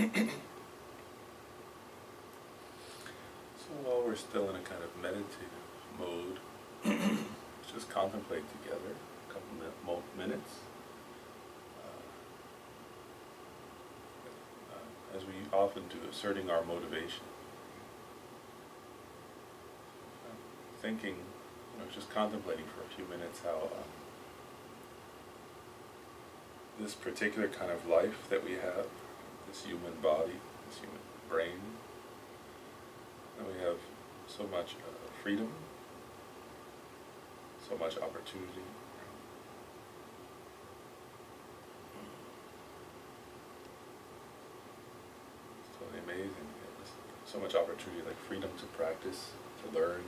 So while we're still in a kind of meditative mode, let's just contemplate together a couple minutes. As we often do, asserting our motivation. Thinking, just contemplating for a few minutes how this particular kind of life that we have, this human body, this human brain, and we have so much freedom, so much opportunity. It's totally amazing. So much opportunity, like freedom to practice, to learn.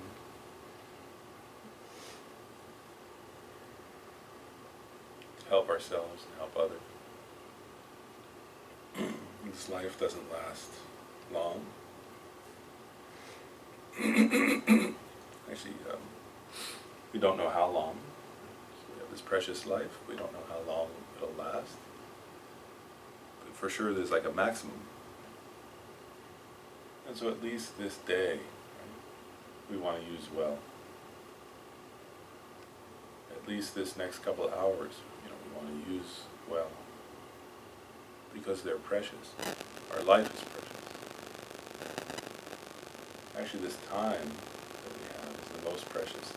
Help ourselves and help others. This life doesn't last long. Actually, we don't know how long. So we have this precious life. We don't know how long it'll last. But for sure there's like a maximum. And so at least this day, right, we want to use well. At least this next couple of hours, we want to use well, because they're precious. Our life is precious. Actually, this time that we have is the most precious.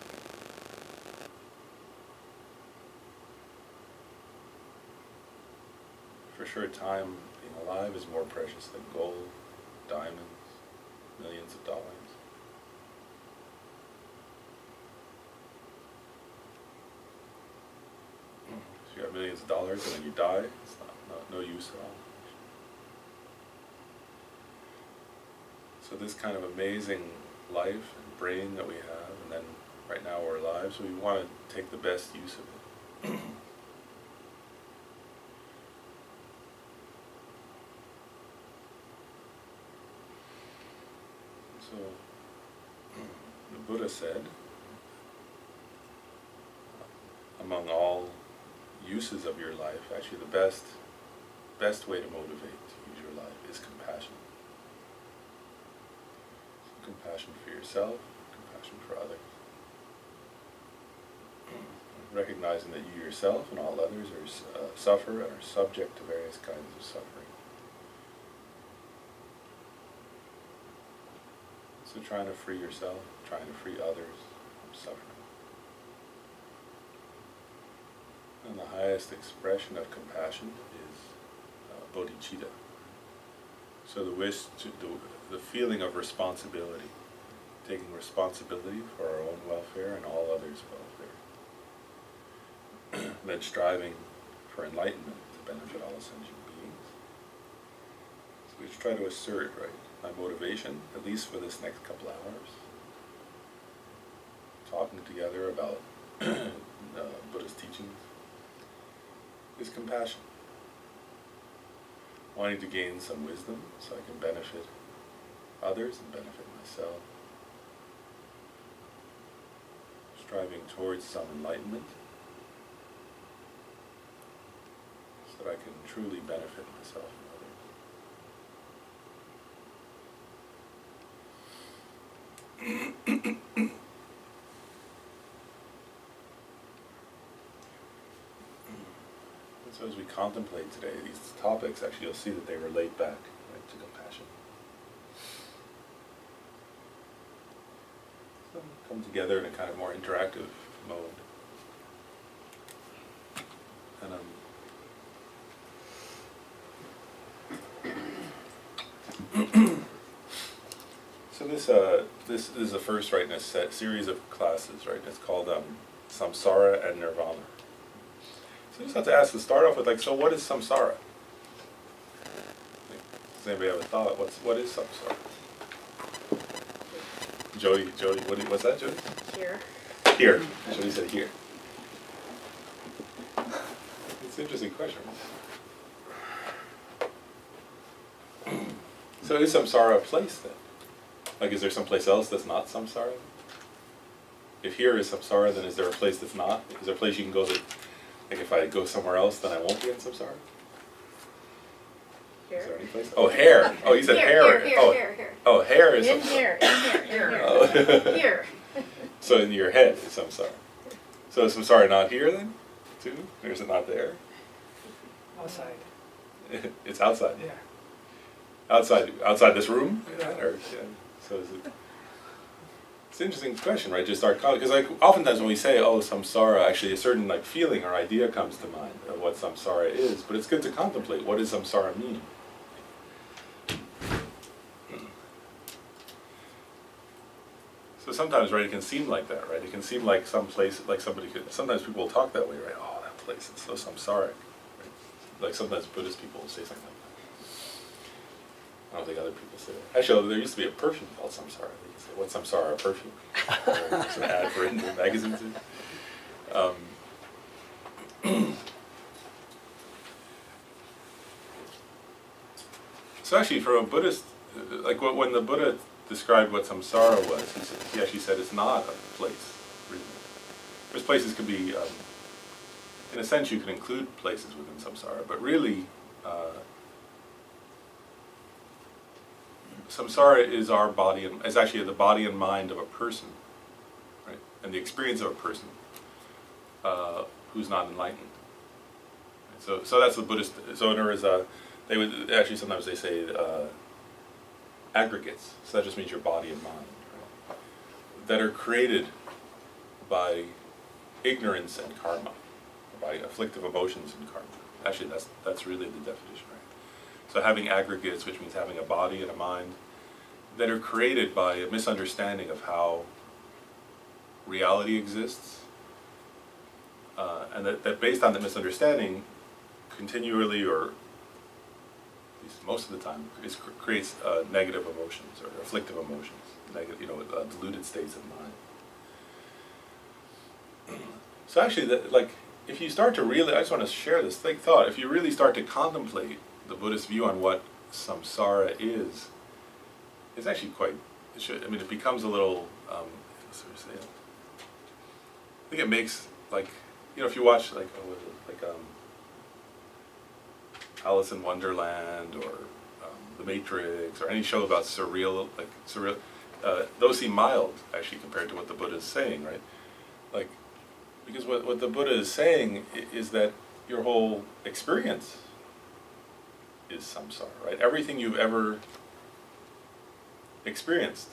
For sure, time being alive is more precious than gold, diamonds, millions of dollars. You have millions of dollars and then you die, it's no use at all. So this kind of amazing life and brain that we have, and then right now we're alive, so we want to take the best use of it. So the Buddha said, among all uses of your life, actually the best way to motivate to use your life is compassion. So compassion for yourself, compassion for others. Recognizing that you yourself and all others suffer and are subject to various kinds of suffering. So trying to free yourself, trying to free others from suffering. And the highest expression of compassion is bodhicitta. So the wish to the feeling of responsibility, taking responsibility for our own welfare and all others' welfare. Then striving for enlightenment to benefit all sentient beings. So we try to assert, right, my motivation, at least for this next couple hours. Talking together about Buddha's teachings. Is compassion. Wanting to gain some wisdom so I can benefit others and benefit myself. Striving towards some enlightenment so that I can truly benefit myself and others. So as we contemplate today these topics, actually you'll see that they relate back, right, to compassion. So come together in a kind of more interactive mode. And so this is the first, right, in a series of classes, right? It's called Samsara and Nirvana. So I just have to ask to start off with, like, so what is samsara? Does anybody have a thought? What is samsara? Jody, what's that, Jody? Here. Here. Jody said here. It's an interesting question. So is samsara a place then? Like, is there some place else that's not samsara? If here is samsara, then is there a place that's not? Is there a place you can go that, like, if I go somewhere else, then I won't be in samsara? Is there any place? Oh, hair. Oh, you said hair. Here. Oh, hair is In samsara. here. Oh. Here. So in your head is samsara. So is samsara not here then, too? Or is it not there? Outside. It's outside. Yeah. Outside this room? Or, yeah. So is it? It's an interesting question, right? Just our because like oftentimes when we say, "Oh, samsara," actually a certain like feeling or idea comes to mind of what samsara is. But it's good to contemplate what does samsara mean. So sometimes, right, it can seem like that, right? It can seem like some place, like somebody could. Sometimes people will talk that way, right? Oh, that place is so samsaric. Right? Like sometimes Buddhist people will say something like that. I don't think other people say that. Actually, there used to be a perfume called Samsara. They could say, "What's Samsara perfume?" There's an ad for it in the magazines. So actually, for a Buddhist, like when the Buddha described what samsara was, he actually said it's not a place. Really. Because places could be, in a sense, you can include places within samsara, but really. Samsara is our body, and is actually the body and mind of a person, right? And the experience of a person who's not enlightened. Right? So that's the Buddhist. So in other words, they would actually sometimes they say aggregates. So that just means your body and mind, right? That are created by ignorance and karma, by afflictive emotions and karma. Actually, that's really the definition, right? So having aggregates, which means having a body and a mind, that are created by a misunderstanding of how reality exists, and that based on the misunderstanding, continually, or at least most of the time, creates negative emotions or afflictive emotions, deluded states of mind. So actually, if you start to really, I just want to share this thought, if you really start to contemplate the Buddhist view on what samsara is, it's actually quite, it becomes a little, I think it makes, if you watch, Alice in Wonderland, or The Matrix, or any show about surreal, those seem mild, actually, compared to what the Buddha is saying, right? Because what the Buddha is saying is that your whole experience is samsara, right? Everything you've ever experienced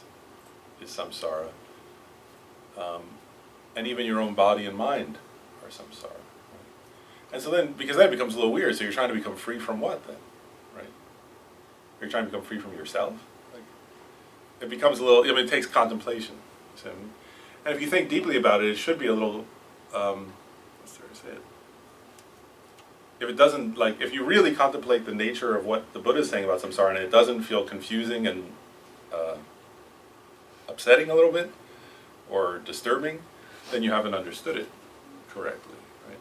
is samsara, and even your own body and mind are samsara. Right? And so then, because that becomes a little weird, so you're trying to become free from what then, right? You're trying to become free from yourself. It becomes a little. It takes contemplation. So, and if you think deeply about it, it should be a little. What's there to say it? If it doesn't, if you really contemplate the nature of what the Buddha is saying about samsara, and it doesn't feel confusing and upsetting a little bit, or disturbing, then you haven't understood it correctly, right?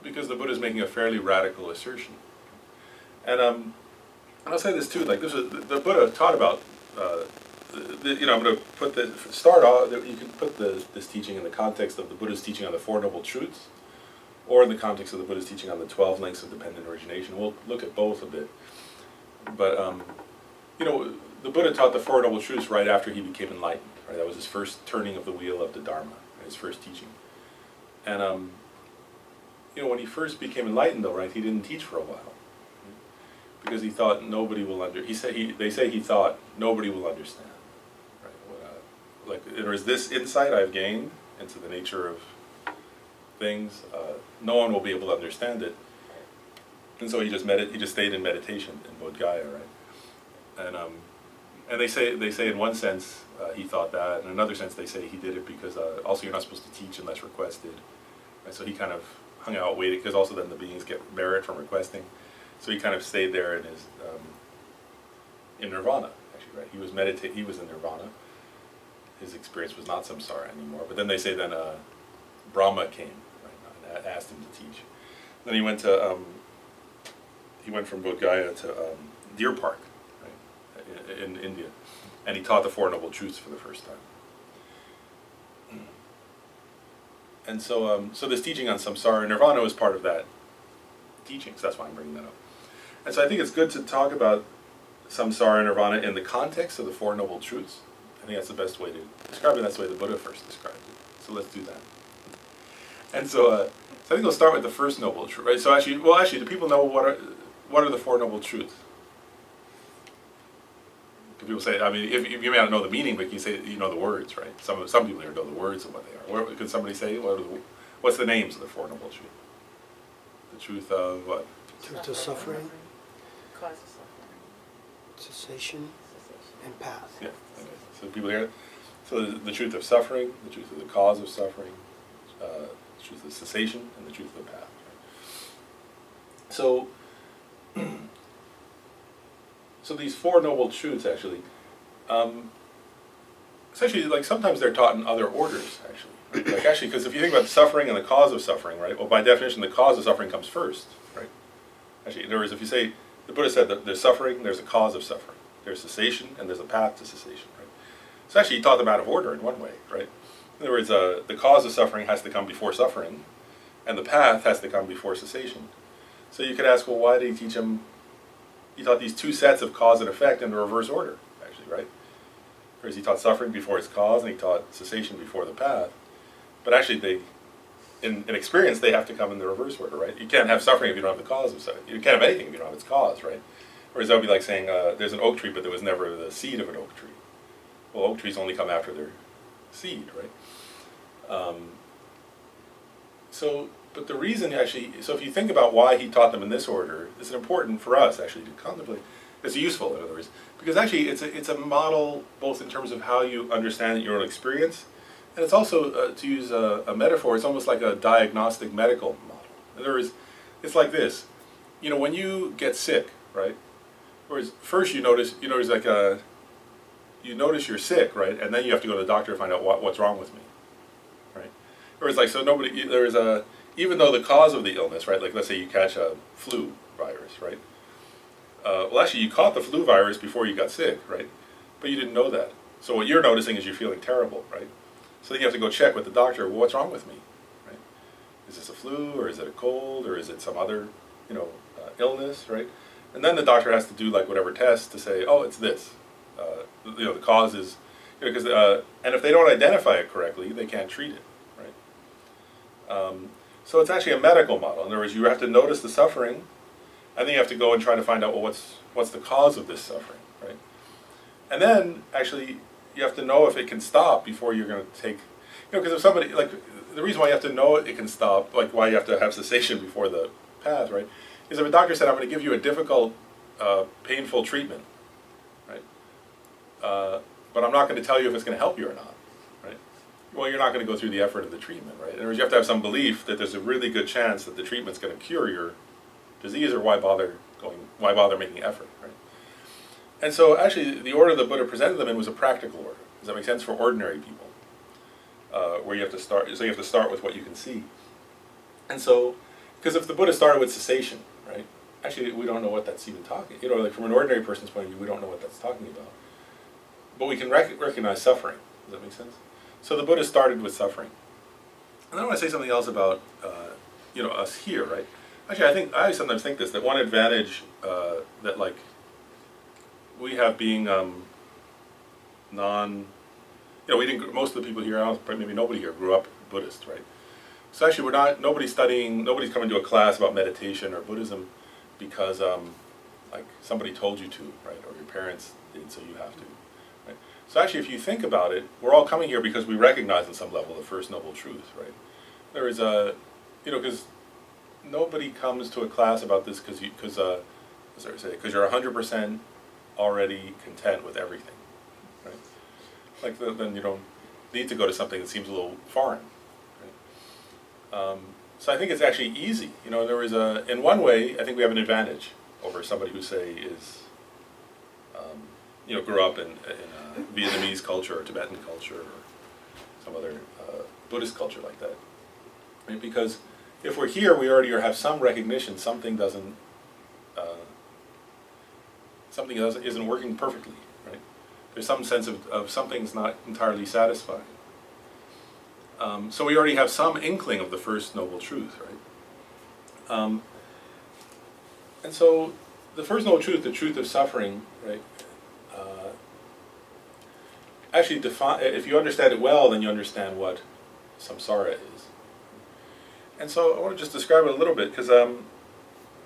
Because the Buddha is making a fairly radical assertion. And I'll say this too, this is, the Buddha taught about, I'm going to put you can put this teaching in the context of the Buddha's teaching on the Four Noble Truths, or in the context of the Buddha's teaching on the 12 links of dependent origination. We'll look at both a bit. But, the Buddha taught the Four Noble Truths right after he became enlightened. Right? That was his first turning of the wheel of the Dharma, his first teaching. And, when he first became enlightened, though, right, he didn't teach for a while. Because he thought nobody will they say he thought nobody will understand. Right? There is this insight I've gained into the nature of things, no one will be able to understand it. And so he just stayed in meditation in Bodh Gaya, right? And they say in one sense he thought that, in another sense they say he did it because also you're not supposed to teach unless requested. Right? So he kind of hung out waiting, because also then the beings get merit from requesting. So he kind of stayed there in his in Nirvana, actually, right? He was in Nirvana. His experience was not samsara anymore. But then they say Brahma came, right, and asked him to teach. Then he went from Bodh Gaya to Deer Park, right, in India, and he taught the Four Noble Truths for the first time. And so this teaching on samsara, Nirvana was part of that teachings. That's why I'm bringing that up. And so I think it's good to talk about Samsara and Nirvana in the context of the Four Noble Truths. I think that's the best way to describe it. That's the way the Buddha first described it. So let's do that. And so I think we'll start with the first noble truth, right? So actually, do people know what are the Four Noble Truths? People say, I mean, if you may not know the meaning, but you say you know the words, right? Some people here know the words of what they are. Could somebody say what's the names of the Four Noble Truths? The truth of what? Truth of suffering, Cause of suffering. cessation, and path. Yeah. Okay. So people here. So the truth of suffering, the truth of the cause of suffering, the truth of cessation, and the truth of the path. Right? So. So these Four Noble Truths, actually, essentially, like sometimes they're taught in other orders, actually. Right? Like actually, because if you think about suffering and the cause of suffering, right? Well, by definition, the cause of suffering comes first, right? Actually, in other words, if you say, the Buddha said that there's suffering, there's a cause of suffering. There's cessation, and there's a path to cessation, right? So actually, he taught them out of order in one way, right? In other words, the cause of suffering has to come before suffering, and the path has to come before cessation. So you could ask, well, why did he teach them? He taught these two sets of cause and effect in the reverse order, actually, right? Whereas he taught suffering before its cause, and he taught cessation before the path. But actually, in experience, they have to come in the reverse order, right? You can't have suffering if you don't have the cause of suffering. You can't have anything if you don't have its cause, right? Whereas that would be like saying, there's an oak tree, but there was never the seed of an oak tree. Well, oak trees only come after their seed, right? But the reason actually, so if you think about why he taught them in this order, it's important for us actually to contemplate. It's useful, in other words, because actually it's a model both in terms of how you understand your own experience, and it's also, to use a metaphor, it's almost like a diagnostic medical model. In other words, it's like this. You know, when you get sick, right? Whereas first you notice you're sick, right? And then you have to go to the doctor to find out what's wrong with me, right? Whereas like, so even though the cause of the illness, right, like let's say you catch a flu virus, right? Well, actually, you caught the flu virus before you got sick, right? But you didn't know that. So what you're noticing is you're feeling terrible, right? So then you have to go check with the doctor, well, what's wrong with me, right? Is this a flu, or is it a cold, or is it some other, illness, right? And then the doctor has to do like whatever test to say, oh, it's this. The cause is, because, and if they don't identify it correctly, they can't treat it, right? So it's actually a medical model. In other words, you have to notice the suffering, and then you have to go and try to find out, well, what's the cause of this suffering, right? And then, actually, you have to know if it can stop before you're going to take, because if somebody, like, the reason why you have to know it can stop, like why you have to have cessation before the path, right, is if a doctor said, I'm going to give you a difficult, painful treatment, right, but I'm not going to tell you if it's going to help you or not, right? Well, you're not going to go through the effort of the treatment, right? In other words, you have to have some belief that there's a really good chance that the treatment's going to cure your disease, or why bother making effort, right? And so actually the order the Buddha presented them in was a practical order. Does that make sense? For ordinary people. Where you have to start, so you have to start with what you can see. And so, because if the Buddha started with cessation, right? Actually, we don't know what that's even talking, like from an ordinary person's point of view, we don't know what that's talking about. But we can recognize suffering. Does that make sense? So the Buddha started with suffering. And then I want to say something else about, us here, right? Actually, I sometimes think this, that one advantage that, like, we have being most of the people here, maybe nobody here grew up Buddhist, right? So actually nobody's coming to a class about meditation or Buddhism because, like, somebody told you to, right? Or your parents did, so you have to, right? So actually, if you think about it, we're all coming here because we recognize on some level the First Noble Truth, right? There is because nobody comes to a class about this because you're 100% already content with everything, right? Like then you don't need to go to something that seems a little foreign, right? So I think it's actually easy. In one way, I think we have an advantage over somebody who say is, grew up in Vietnamese culture or Tibetan culture or some other Buddhist culture like that, right? Because if we're here, we already have some recognition something isn't working perfectly, right? There's some sense of something's not entirely satisfying. So we already have some inkling of the First Noble Truth, right? And so the First Noble Truth, the truth of suffering, right, actually define, if you understand it well, then you understand what samsara is. And so I want to just describe it a little bit, because I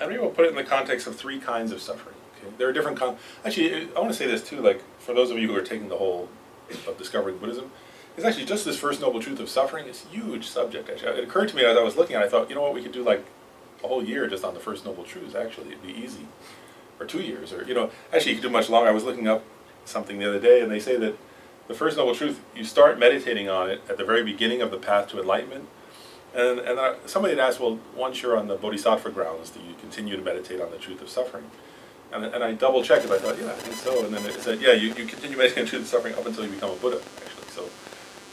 maybe we'll put it in the context of three kinds of suffering. Okay? There are different actually, I want to say this too, like, for those of you who are taking the whole of discovering Buddhism, it's actually just this First Noble Truth of suffering is a huge subject, actually. It occurred to me as I was looking at it, I thought, you know what, we could do like a whole year just on the First Noble Truths, actually. It'd be easy. Or 2 years, or, you know, actually you could do much longer. I was looking up something the other day, and they say that the First Noble Truth, you start meditating on it at the very beginning of the path to enlightenment. And somebody had asked, well, once you're on the Bodhisattva grounds, do you continue to meditate on the truth of suffering? And I double-checked it. I thought, yeah, I think so. And then it said, yeah, you continue meditating on the truth of suffering up until you become a Buddha, actually. So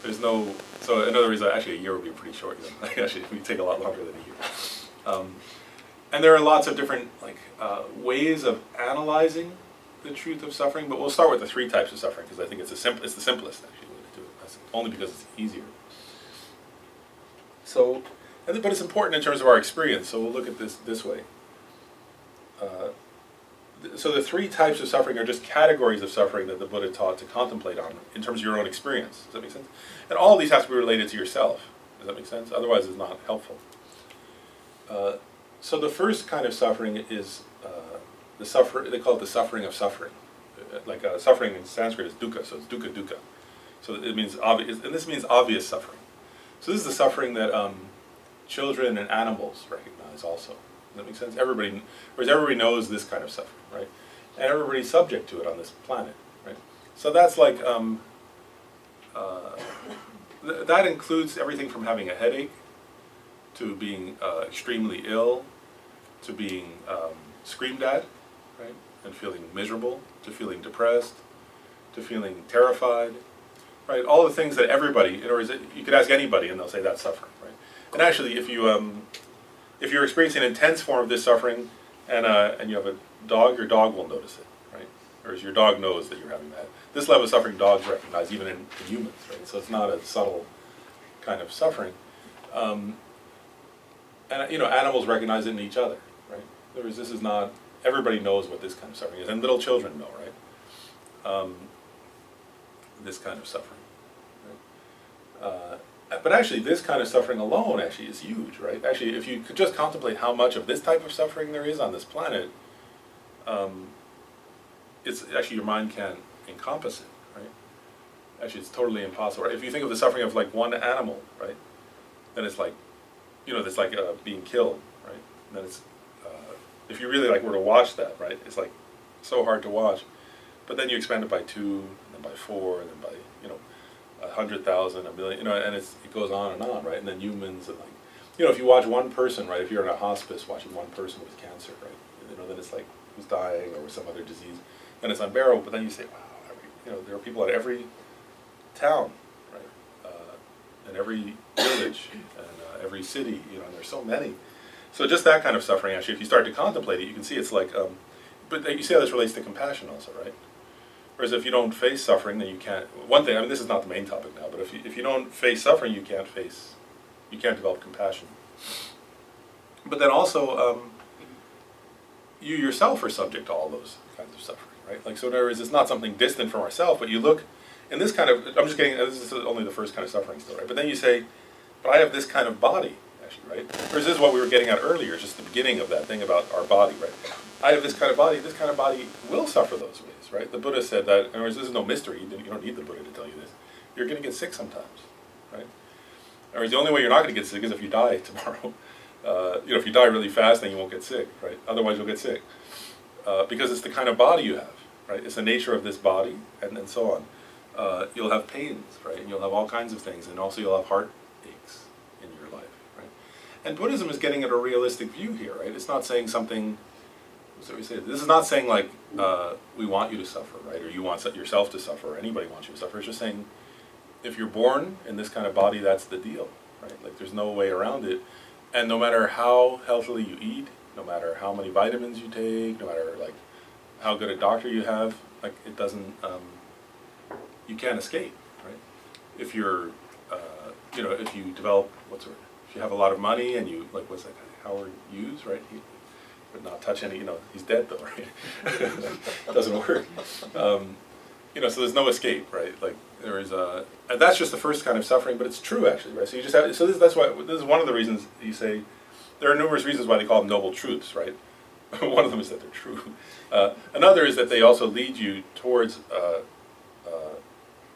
there's no, so in other words, actually a year would be pretty short. You know? Actually, it would take a lot longer than a year. And there are lots of different ways of analyzing the truth of suffering, but we'll start with the three types of suffering, because I think it's the simplest, actually, way to do it. That's only because it's easier. So, but it's important in terms of our experience, so we'll look at this way. So the three types of suffering are just categories of suffering that the Buddha taught to contemplate on in terms of your own experience. Does that make sense? And all of these have to be related to yourself. Does that make sense? Otherwise it's not helpful. So the first kind of suffering is they call it the suffering of suffering. Like suffering in Sanskrit is dukkha, so it's dukkha dukkha. So it means obvious, and this means obvious suffering. So this is the suffering that children and animals recognize also. Does that make sense? Everybody knows this kind of suffering, right? And everybody's subject to it on this planet, right? So that's like, that includes everything from having a headache, to being extremely ill, to being screamed at, right? And feeling miserable, to feeling depressed, to feeling terrified, right? All the things that everybody, in other words, you could ask anybody and they'll say that's suffering, right? And actually, if you're experiencing an intense form of this suffering, and you have a dog, your dog will notice it, right? Or your dog knows that you're having that. This level of suffering dogs recognize even in humans, right? So it's not a subtle kind of suffering. And you know, animals recognize it in each other, right? In other words, this is not, everybody knows what this kind of suffering is, and little children know, right? This kind of suffering, right? But actually, this kind of suffering alone actually is huge, right? Actually, if you could just contemplate how much of this type of suffering there is on this planet, it's actually your mind can't encompass it, right? Actually, it's totally impossible. Right? If you think of the suffering of like one animal, right, then it's like, you know, it's like being killed, right? And then it's, if you really like were to watch that, right, it's like so hard to watch. But then you expand it by 2, and then by 4, and then by, you know, 100,000, 1 million, you know, and it goes on, right? And then humans, and like, you know, if you watch one person, right, if you're in a hospice watching one person with cancer, right, you know, then it's like who's dying or with some other disease, and it's unbearable. But then you say, wow, you know, there are people at every town, right, and every village, and every city, you know, and there's so many. So just that kind of suffering, actually, if you start to contemplate it, you can see it's like, but you see how this relates to compassion also, right? Whereas if you don't face suffering, then you can't, one thing, I mean, this is not the main topic now, but if you don't face suffering, you can't develop compassion. But then also, you yourself are subject to all those kinds of suffering, right? Like, so in other words, it's not something distant from ourselves, but you look, in this kind of, I'm just getting, this is only the first kind of suffering still, right? But then you say, but I have this kind of body, actually, right? Whereas this is what we were getting at earlier, just the beginning of that thing about our body, right? I have this kind of body will suffer those ways, right? The Buddha said that, in other words, this is no mystery, you don't need the Buddha to tell you this. You're going to get sick sometimes, right? In other words, the only way you're not going to get sick is if you die tomorrow. You know, if you die really fast, then you won't get sick, right? Otherwise you'll get sick. Because it's the kind of body you have, right? It's the nature of this body, and so on. You'll have pains, right? And you'll have all kinds of things, and also you'll have heartaches in your life, right? And Buddhism is getting at a realistic view here, right? It's not saying something, so we say, this is not saying like, we want you to suffer, right? Or you want yourself to suffer, or anybody wants you to suffer. It's just saying, if you're born in this kind of body, that's the deal, right? Like there's no way around it. And no matter how healthily you eat, no matter how many vitamins you take, no matter like how good a doctor you have, like it doesn't, you can't escape, right? If you're, you know, if you develop, if you have a lot of money and you, like what's that guy, Howard Hughes, right? but not touch any, he's dead though, right? Doesn't work. So there's no escape, right? Like there is and that's just the first kind of suffering, but it's true actually, right? So you just have, that's why, this is one of the reasons you say, there are numerous reasons why they call them noble truths, right? One of them is that they're true. Another is that they also lead you towards,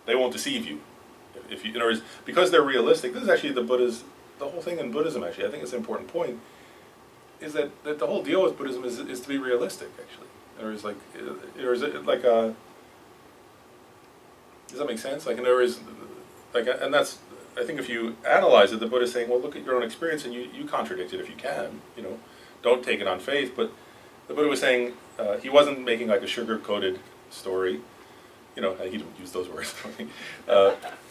they won't deceive you. If you, in other words, because they're realistic, this is actually the whole thing in Buddhism actually, I think it's an important point, is that the whole deal with Buddhism is to be realistic actually. In other words, does that make sense? Like in other words, and that's, I think if you analyze it, the Buddha is saying, well, look at your own experience and you contradict it if you can, don't take it on faith. But the Buddha was saying, he wasn't making like a sugar-coated story, he didn't use those words,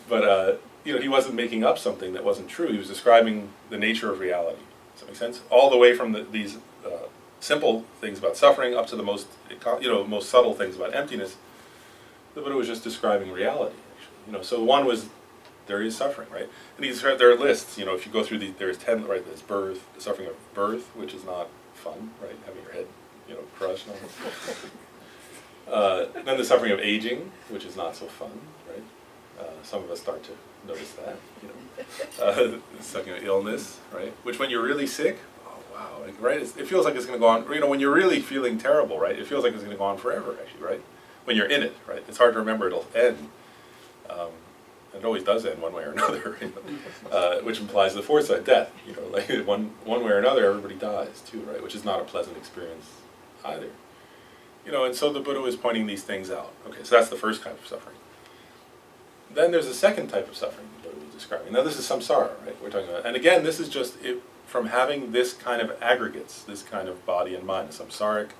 but he wasn't making up something that wasn't true. He was describing the nature of reality. Does that make sense? All the way from these simple things about suffering up to the most subtle things about emptiness. The Buddha was just describing reality, actually. So one was, there is suffering, right? And there are lists, if you go through there's 10, right, there's birth, the suffering of birth, which is not fun, right? Having your head, crushed and all that. Then the suffering of aging, which is not so fun, right? Some of us start to notice that, the suffering of illness, right? Which when you're really sick, oh wow, right? It feels like it's going to go on, when you're really feeling terrible, right? It feels like it's going to go on forever, actually, right? When you're in it, right? It's hard to remember it'll end. It always does end one way or another, which implies the foresight, death. Like one way or another, everybody dies too, right? Which is not a pleasant experience either. And so the Buddha was pointing these things out. Okay, so that's the first kind of suffering. Then there's a second type of suffering the Buddha was describing. Now this is samsara, right? We're talking about, and again, this is just from having this kind of aggregates, this kind of body and mind, samsaric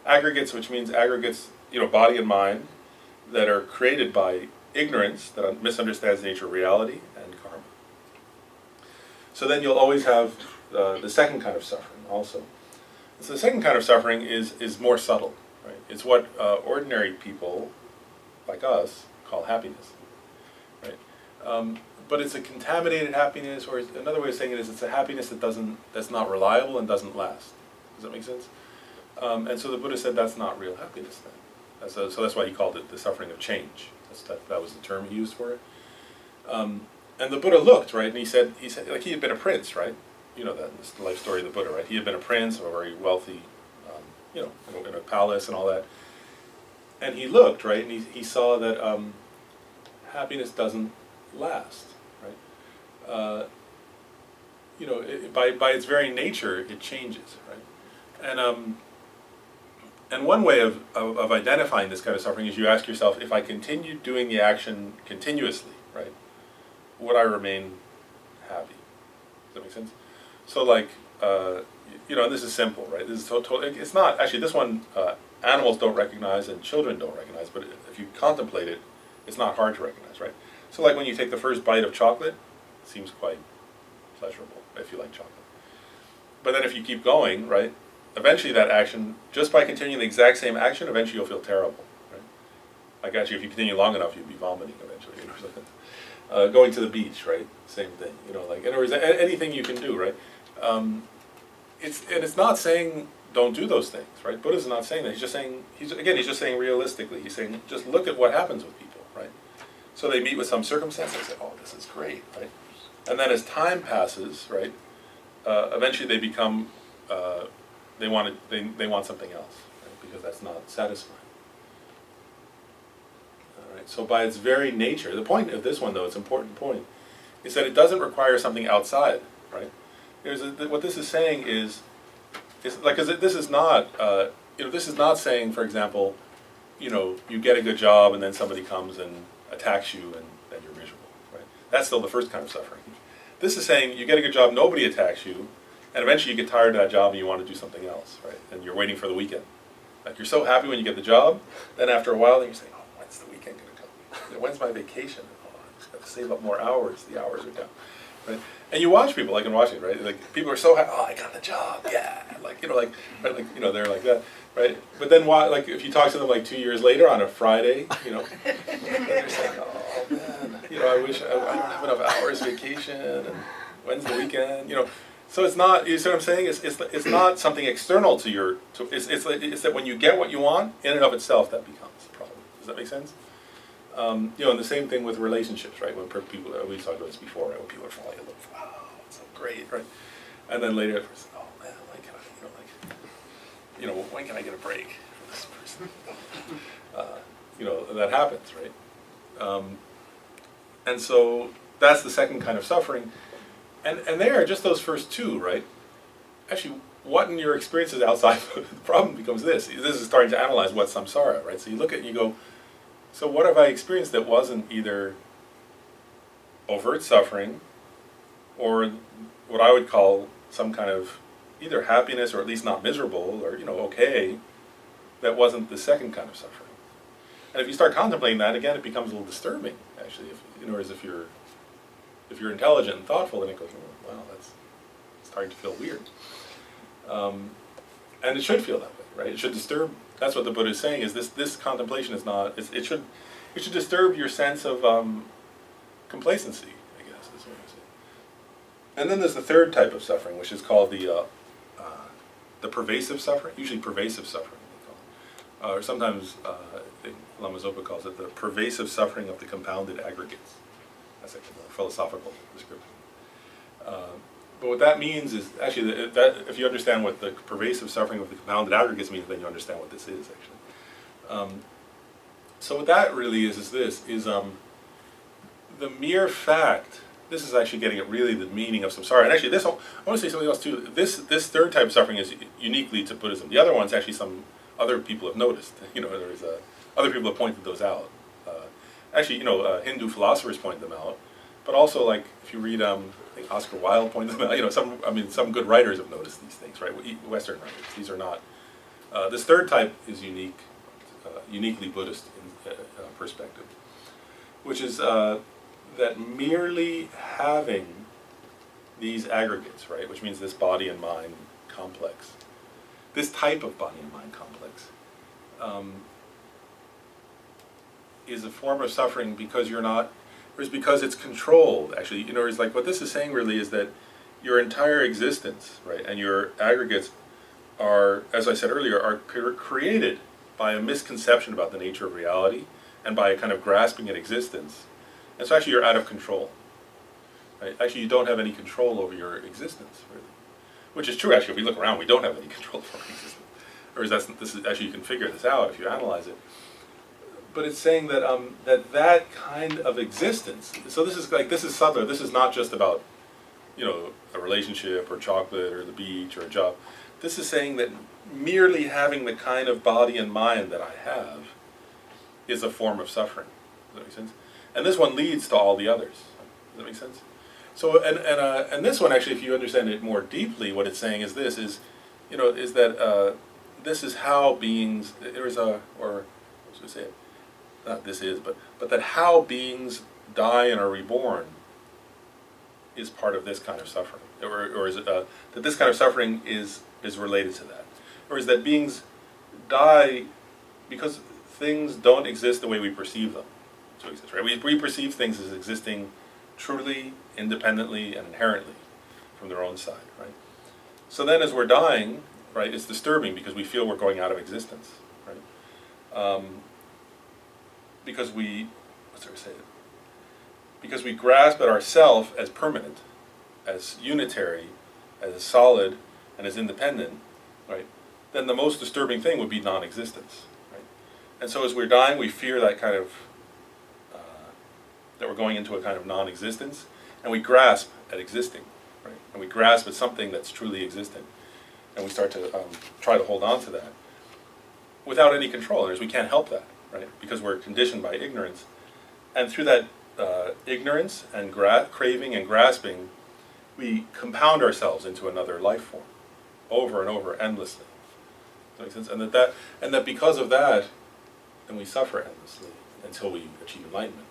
aggregates, which means aggregates, body and mind, that are created by ignorance that misunderstands the nature of reality and karma. So then you'll always have the second kind of suffering also. So the second kind of suffering is more subtle, right? It's what ordinary people like us call happiness, right? But it's a contaminated happiness, or another way of saying it is it's a happiness that's not reliable and doesn't last. Does that make sense? And so the Buddha said that's not real happiness then. So that's why he called it the suffering of change. That was the term he used for it. And the Buddha looked, right, and he said like he had been a prince, right? That's the life story of the Buddha, right? He had been a prince of a very wealthy, in a palace and all that. And he looked, right, and he saw that happiness doesn't last, right? By its very nature, it changes, right? And one way of identifying this kind of suffering is you ask yourself, if I continue doing the action continuously, right, would I remain happy? Does that make sense? So like, and this is simple, right? This is it's not, actually this one, animals don't recognize and children don't recognize, but if you contemplate it, it's not hard to recognize, right? So like when you take the first bite of chocolate, it seems quite pleasurable if you like chocolate. But then if you keep going, right, eventually that action, just by continuing the exact same action, eventually you'll feel terrible, right? Like actually if you continue long enough, you'll be vomiting eventually. Going to the beach, right? Same thing, like, in other words, anything you can do, right? It's not saying don't do those things, right? Buddha's not saying that. He's just saying, he's just saying realistically. He's saying, just look at what happens with people, right? So they meet with some circumstance, they say, oh, this is great, right? And then as time passes, right, eventually they become, they want something else, right? Because that's not satisfying. All right. So by its very nature, the point of this one, though, it's an important point, is that it doesn't require something outside, right? What this is saying is like, because this is not, this is not saying, for example, you get a good job and then somebody comes and attacks you and then you're miserable, right? That's still the first kind of suffering. This is saying you get a good job, nobody attacks you, and eventually you get tired of that job and you want to do something else, right? And you're waiting for the weekend. Like, you're so happy when you get the job, then after a while, then you're saying, oh, when's the weekend going to come? When's my vacation? Oh, I just got to save up more hours. The hours are down, right? And you watch people, like in watching, right? Like, people are so happy, oh, I got the job, yeah. Like, they're like that, right? But then, like, if you talk to them like 2 years later on a Friday, then they're saying, oh, man, I wish I don't have enough hours vacation, and when's the weekend, So it's not, you see what I'm saying? It's not something external to your, it's that when you get what you want, in and of itself, that becomes a problem. Does that make sense? You know, and the same thing with relationships, right? When people, we talked about this before, right? When people are falling in love, wow, it's so great, right? And then later, it's, oh man, when can I, you know, when can I get a break from this person? You know, that happens, right? And so that's the second kind of suffering. And there, just those first two, right? Actually, what in your experiences outside the problem becomes this. This is starting to analyze what's samsara, right? So you look at it and you go, so what have I experienced that wasn't either overt suffering or what I would call some kind of either happiness or at least not miserable or, you know, okay, that wasn't the second kind of suffering. And if you start contemplating that, again, it becomes a little disturbing, actually. If, you know, as if you're intelligent and thoughtful, then it goes, oh, wow, that's starting to feel weird. And it should feel that way, right? It should disturb. That's what the Buddha is saying. Is this contemplation is not. It should disturb your sense of complacency, I guess. Is what I say. And then there's the third type of suffering, which is called the pervasive suffering. Usually pervasive suffering, they call it. Or sometimes I think Lama Zopa calls it the pervasive suffering of the compounded aggregates. That's like a more philosophical description. But what that means is, actually, that if you understand what the pervasive suffering of the compounded aggregates means, then you understand what this is, actually. So what that really is the mere fact, this is actually getting at really the meaning of samsara. And actually, I want to say something else too. This third type of suffering is uniquely to Buddhism. The other one's actually some other people have noticed. You know, there's other people have pointed those out. Actually, you know, Hindu philosophers point them out. But also, like, if you read, I think Oscar Wilde pointed them out. You know, some good writers have noticed these things, right? Western writers. These are not. This third type is uniquely Buddhist in perspective, which is that merely having these aggregates, right, which means this body and mind complex, this type of body and mind complex, is a form of suffering because you're not. Or is because it's controlled, actually. You know, it's like what this is saying really is that your entire existence, right, and your aggregates are, as I said earlier, are created by a misconception about the nature of reality and by a kind of grasping at existence. And so actually you're out of control. Right? Actually you don't have any control over your existence, really. Which is true, actually. If we look around, we don't have any control over our existence. Or this is actually, you can figure this out if you analyze it. But it's saying that that kind of existence. So this is subtler. This is not just about, you know, a relationship or chocolate or the beach or a job. This is saying that merely having the kind of body and mind that I have is a form of suffering. Does that make sense? And this one leads to all the others. Does that make sense? So and this one actually, if you understand it more deeply, what it's saying is this is, you know, is that this is how beings. There is a or what was I say? Not this is, but that how beings die and are reborn is part of this kind of suffering, or is it that this kind of suffering is related to that, or is that beings die because things don't exist the way we perceive them to exist, right? We perceive things as existing truly, independently, and inherently from their own side, right? So then, as we're dying, right, it's disturbing because we feel we're going out of existence, right? Because because we grasp at ourself as permanent, as unitary, as solid, and as independent, right? Then the most disturbing thing would be non-existence, right? And so as we're dying, we fear that kind of, that we're going into a kind of non-existence, and we grasp at existing, right? And we grasp at something that's truly existent, and we start to try to hold on to that without any control. Whereas we can't help that. Right? Because we're conditioned by ignorance. And through that ignorance and craving and grasping, we compound ourselves into another life form, over and over, endlessly. Does that make sense? And that because of that, then we suffer endlessly until we achieve enlightenment.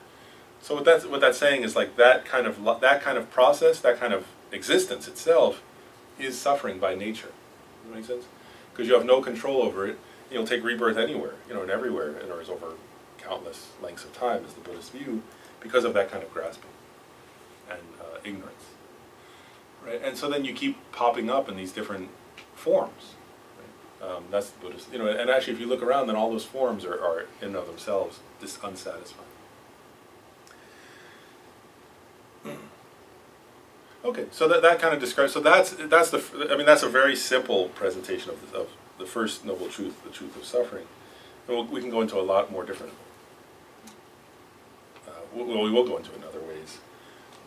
So what that's saying is like that kind of process, that kind of existence itself, is suffering by nature. Does that make sense? Because you have no control over it. You'll take rebirth anywhere, you know, and everywhere, and or is over countless lengths of time, is the Buddhist view, because of that kind of grasping and ignorance. right? And so then you keep popping up in these different forms. Right? That's the Buddhist, and actually if you look around, then all those forms are in and of themselves unsatisfying. Okay, so that kind of describes. So that's a very simple presentation of the first noble truth, the truth of suffering. And we can go into a lot more different. Well, we will go into it in other ways,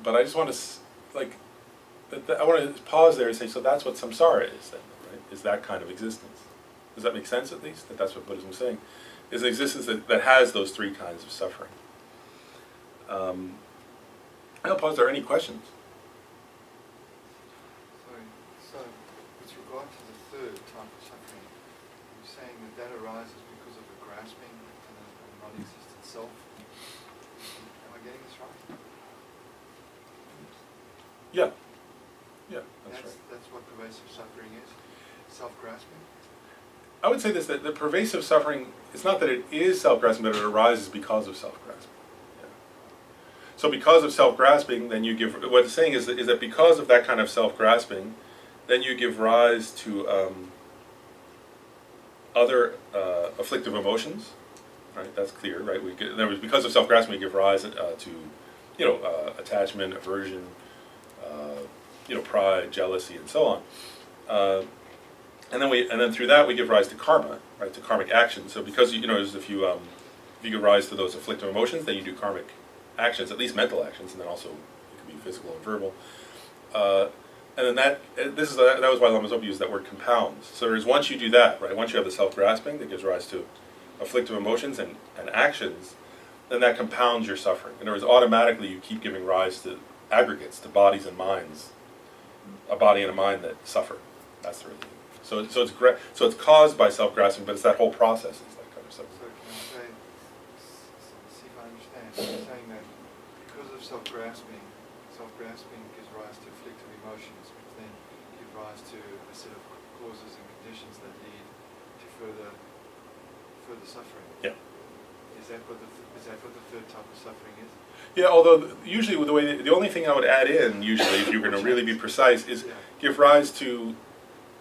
but I just want to I want to pause there and say, so that's what samsara is then, right? Is that kind of existence? Does that make sense at least? That's what Buddhism is saying. Is an existence that has those three kinds of suffering. I'll pause. Are there any questions? So with regard to the third type of suffering, you're saying that arises because of a grasping and a non-existent self. Am I getting this right? Yeah. Yeah, that's right. That's what pervasive suffering is? Self-grasping? I would say this, that the pervasive suffering, it's not that it is self-grasping, but it arises because of self-grasping. Yeah. So because of self-grasping, then you give, what it's saying is that because of that kind of self-grasping, then you give rise to other afflictive emotions, right? That's clear, right? Because of self-grasping, we give rise to, attachment, aversion, pride, jealousy, and so on. And then through that we give rise to karma, right? To karmic actions. So because if you give rise to those afflictive emotions, then you do karmic actions, at least mental actions, and then also it can be physical and verbal. And then that was why Lama Zopa used that word compounds. So there's once you do that, right? Once you have the self-grasping that gives rise to afflictive emotions and actions, then that compounds your suffering. In other words, automatically you keep giving rise to aggregates, to bodies and minds, a body and a mind that suffer. That's the reason. So it's caused by self-grasping, but it's that whole process. It's that kind of stuff. So can I see if I understand? You're saying that because of self-grasping gives rise to afflictive emotions, which then give rise to a set of causes and conditions that lead to further suffering. Yeah. Is that what the third type of suffering is? Yeah, although usually the only thing I would add in, usually, if you're going to really be precise, is give rise to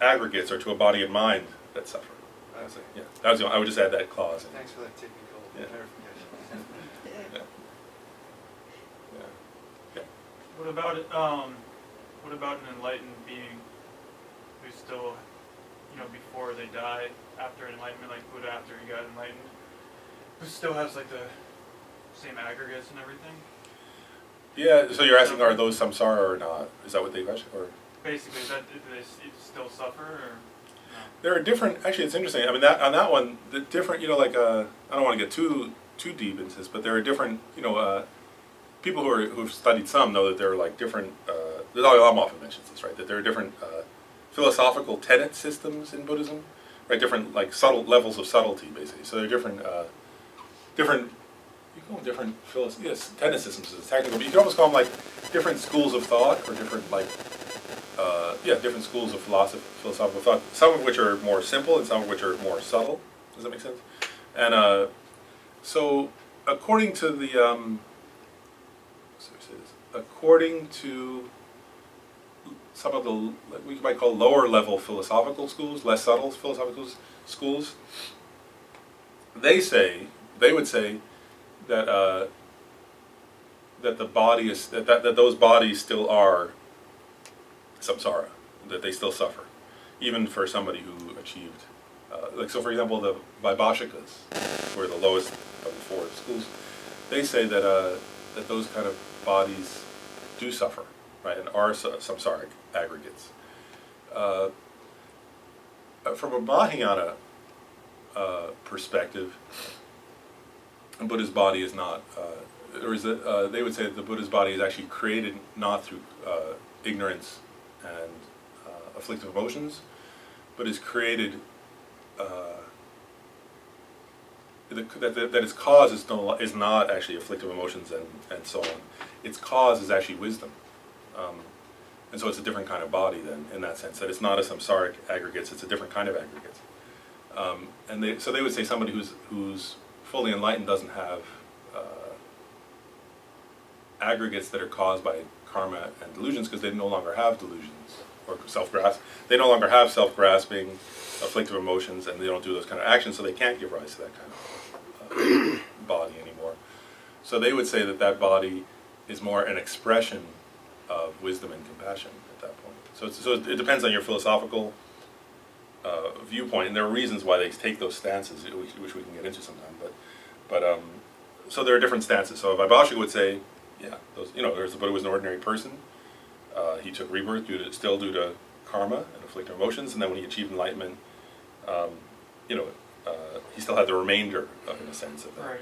aggregates or to a body and mind that suffer. Okay. Yeah, I would just add that clause. Thanks for that technical clarification. Yeah. Yeah. What about an enlightened being who's still, before they die, after enlightenment, like Buddha after he got enlightened, who still has like the same aggregates and everything? Yeah. So you're asking, are those samsara or not? Is that what they question? Or basically, do they still suffer or? No? There are different. Actually, it's interesting. I mean, on that one, the different. I don't want to get too deep into this, but there are different. People who've studied some know that there are like different. The Dalai Lama often mentions this, right? That there are different philosophical tenet systems in Buddhism, right? Different like subtle levels of subtlety, basically. So there are different. You call them different tenet systems is technical, but you can almost call them like different schools of thought or different different schools of philosophical thought. Some of which are more simple and some of which are more subtle. Does that make sense? And so according to the according to some of the we might call lower level philosophical schools, less subtle philosophical schools, they would say that that the body is that those bodies still are samsara, that they still suffer, even for somebody who achieved, so for example, the Vaibhashikas, who are the lowest of the four schools, they say that that those kind of bodies do suffer, right, and are samsaric aggregates. From a Mahayana perspective, the Buddha's body is not, they would say that the Buddha's body is actually created not through ignorance and afflictive emotions, but is created, that its cause is not actually afflictive emotions and so on. Its cause is actually wisdom. And so it's a different kind of body then, in that sense, that it's not a samsaric aggregates, it's a different kind of aggregates. So they would say somebody who's fully enlightened doesn't have aggregates that are caused by karma and delusions because they no longer have delusions or self-grasp. They no longer have self-grasping, afflictive emotions, and they don't do those kind of actions, so they can't give rise to that kind of body anymore. So they would say that that body is more an expression of wisdom and compassion at that point. So it depends on your philosophical viewpoint, and there are reasons why they take those stances, which we can get into sometime. But so there are different stances. So Vaibhashika would say, yeah, those, the Buddha was an ordinary person. He took rebirth due to karma and afflictive emotions, and then when he achieved enlightenment, he still had the remainder, in a sense, of that.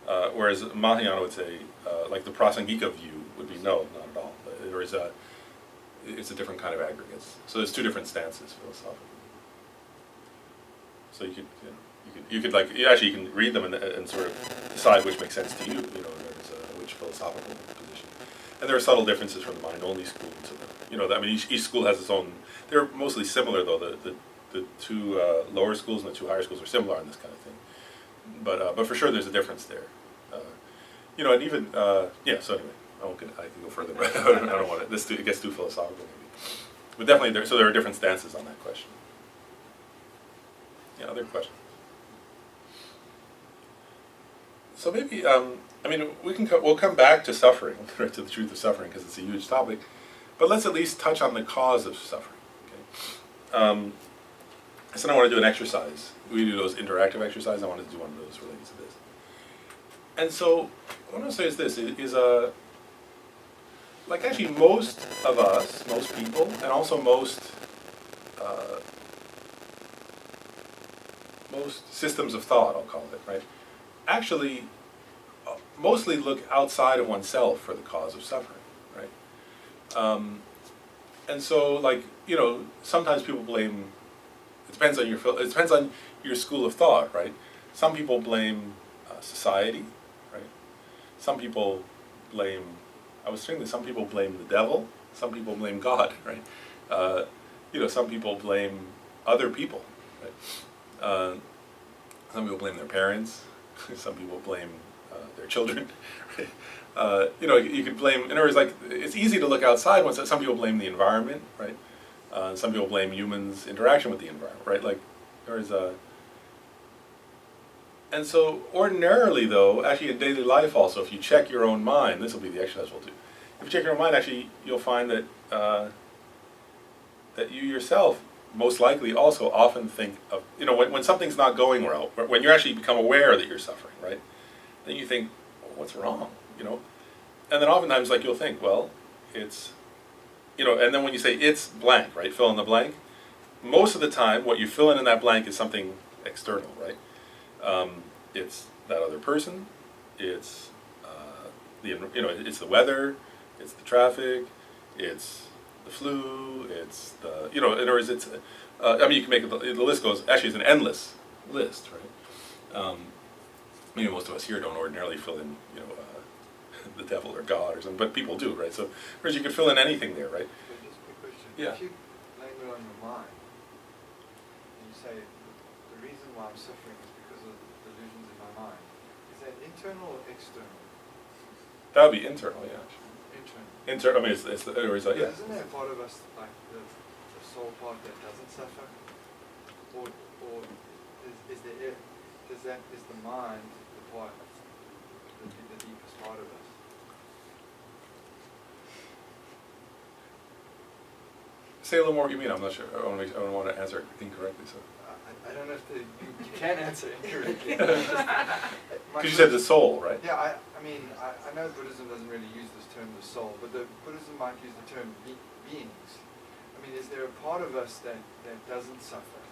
Right. Whereas Mahayana would say, like the Prasangika view would be no, not at all. It's a different kind of aggregates. So there's two different stances philosophically. So you can read them and sort of decide which makes sense to you. Which philosophical position. And there are subtle differences from the mind-only school to the, each school has its own. They're mostly similar though. The two lower schools and the two higher schools are similar on this kind of thing. But for sure there's a difference there. And even So anyway, I can go further, but I don't want it. It gets too philosophical maybe. But definitely there are different stances on that question. Yeah, other questions. So maybe we'll come back to suffering, right, to the truth of suffering, because it's a huge topic. But let's at least touch on the cause of suffering. Okay. So I want to do an exercise. We do those interactive exercises. I want to do one of those related to this. And so what I want to say is this: like actually most of us, most people, and also most systems of thought, I'll call it, right, actually mostly look outside of oneself for the cause of suffering, right? And so, sometimes people blame. It depends on your school of thought, right? Some people blame society, right? Some people blame. I was saying that some people blame the devil. Some people blame God, right? Some people blame other people, right? Some people blame their parents. Some people blame their children. Right? You could blame. In other words, it's easy to look outside. Some people blame the environment, right? Some people blame humans' interaction with the environment, right? And so ordinarily, though, actually in daily life, also, if you check your own mind, this will be the exercise we'll do. If you check your own mind, actually, you'll find that that you yourself most likely also often think of, when something's not going well, when you actually become aware that you're suffering, right? Then you think, well, what's wrong, And then oftentimes, you'll think, well, it's, and then when you say it's blank, right, fill in the blank, most of the time what you fill in that blank is something external, right? It's that other person, it's it's the weather, it's the traffic, it's the flu, it's the, in other words, it's, you can make the list goes, actually it's an endless list, right? Most of us here don't ordinarily fill in, the devil or God or something, but people do, right? So, whereas you could fill in anything there, right? But just a quick question. Yeah. If you blame it on your mind, and you say, the reason why I'm suffering is because of the delusions in my mind, is that internal or external? That would be internal, yeah. Internal. It's yeah. Isn't there a part of us, like the soul part, that doesn't suffer? Or is the mind the part, the deepest part of us? Say a little more what you mean. I'm not sure. I don't want to answer it incorrectly. So. I don't know if you can answer incorrectly. Because you said the soul, right? Yeah, I know Buddhism doesn't really use this term, the soul, but Buddhism might use the term beings. Is there a part of us that doesn't suffer?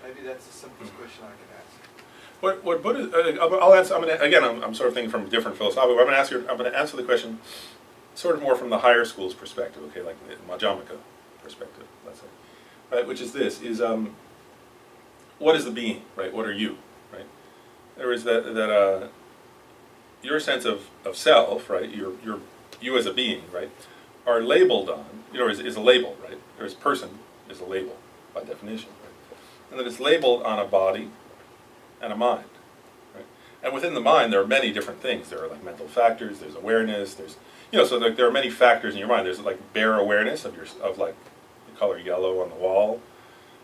Maybe that's the simplest question I can ask. What Buddha? I'll answer. I'm sort of thinking from different philosophical. I'm going to answer the question, sort of more from the higher school's perspective. Okay, like the Madhyamaka perspective, let's say, right? Which is this: what is the being, right? What are you, right? There is that your sense of self, right? You as a being, right? Are labeled on, is a label, right? There's person is a label by definition, right? And then it's labeled on a body and a mind, right? And within the mind, there are many different things. There are like mental factors. There's awareness. There's, you know, so like there are many factors in your mind. There's like bare awareness of like the color yellow on the wall,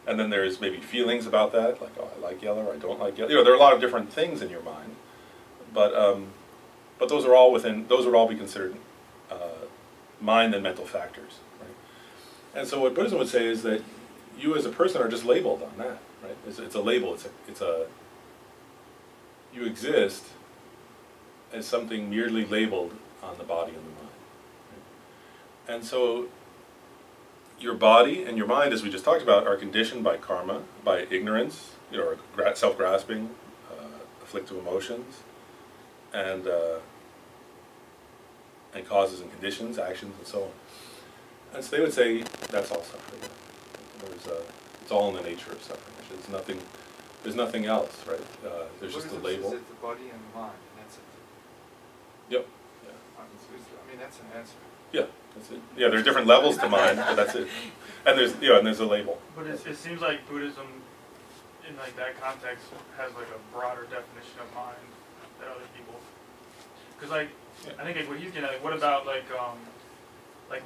and then there's maybe feelings about that, like, oh, I like yellow, or I don't like yellow. You know, there are a lot of different things in your mind, but those are all within. Those would all be considered mind and mental factors, right? And so what Buddhism would say is that you as a person are just labeled on that, right? It's a label. It's a you exist as something merely labeled on the body and the mind. Right? And so your body and your mind, as we just talked about, are conditioned by karma, by ignorance, you know, or self-grasping, afflictive emotions, and causes and conditions, actions, and so on. And so they would say that's all suffering. It's all in the nature of suffering. There's nothing else, right? There's just a label. Is it the body and the mind, and that's it? Yep. Yeah. I mean, that's an answer. Yeah, that's it. Yeah, there are different levels to mind, but that's it. And there's a label. But it seems like Buddhism, in like that context, has like a broader definition of mind than other people. Because like, Yeah. I think like what he's getting at, like, what about like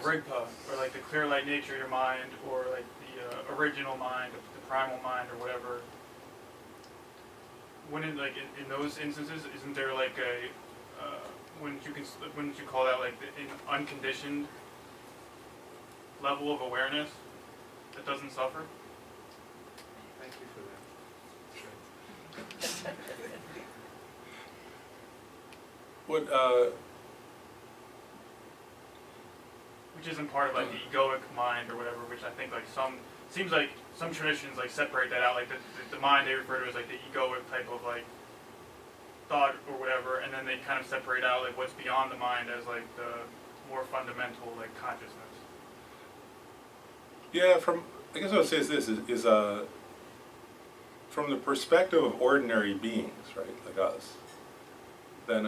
Rigpa, or like the clear light nature of your mind, or like the original mind, the primal mind, or whatever. Wouldn't like in those instances, isn't there like a wouldn't you call that like an unconditioned level of awareness that doesn't suffer? Thank you for that. What Which isn't part of like the egoic mind or whatever, which I think like seems like some traditions like separate that out, like the mind they refer to as like the egoic type of like thought or whatever, and then they kind of separate out like what's beyond the mind as like the more fundamental like consciousness. Yeah, I guess what I would say is this is from the perspective of ordinary beings, right, like us, then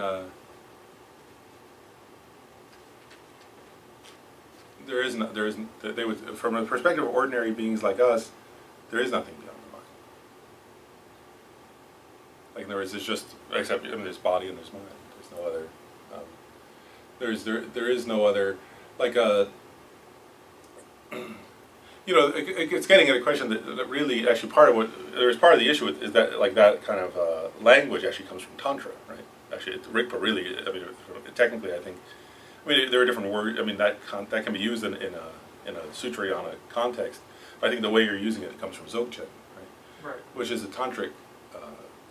they would, from the perspective of ordinary beings like us, there is nothing beyond the mind. Like in other words, it's just, except, I mean, there's body and there's mind. There's no other, there is no other, like you know, it's getting at a question that really, actually part of the issue with, is that like that kind of language actually comes from Tantra, right? Actually, Rigpa really, I mean, technically I think, I mean, there are different words, I mean, that can be used in a Sutrayana context, but I think the way you're using it comes from Dzogchen, right? Right. Which is a tantric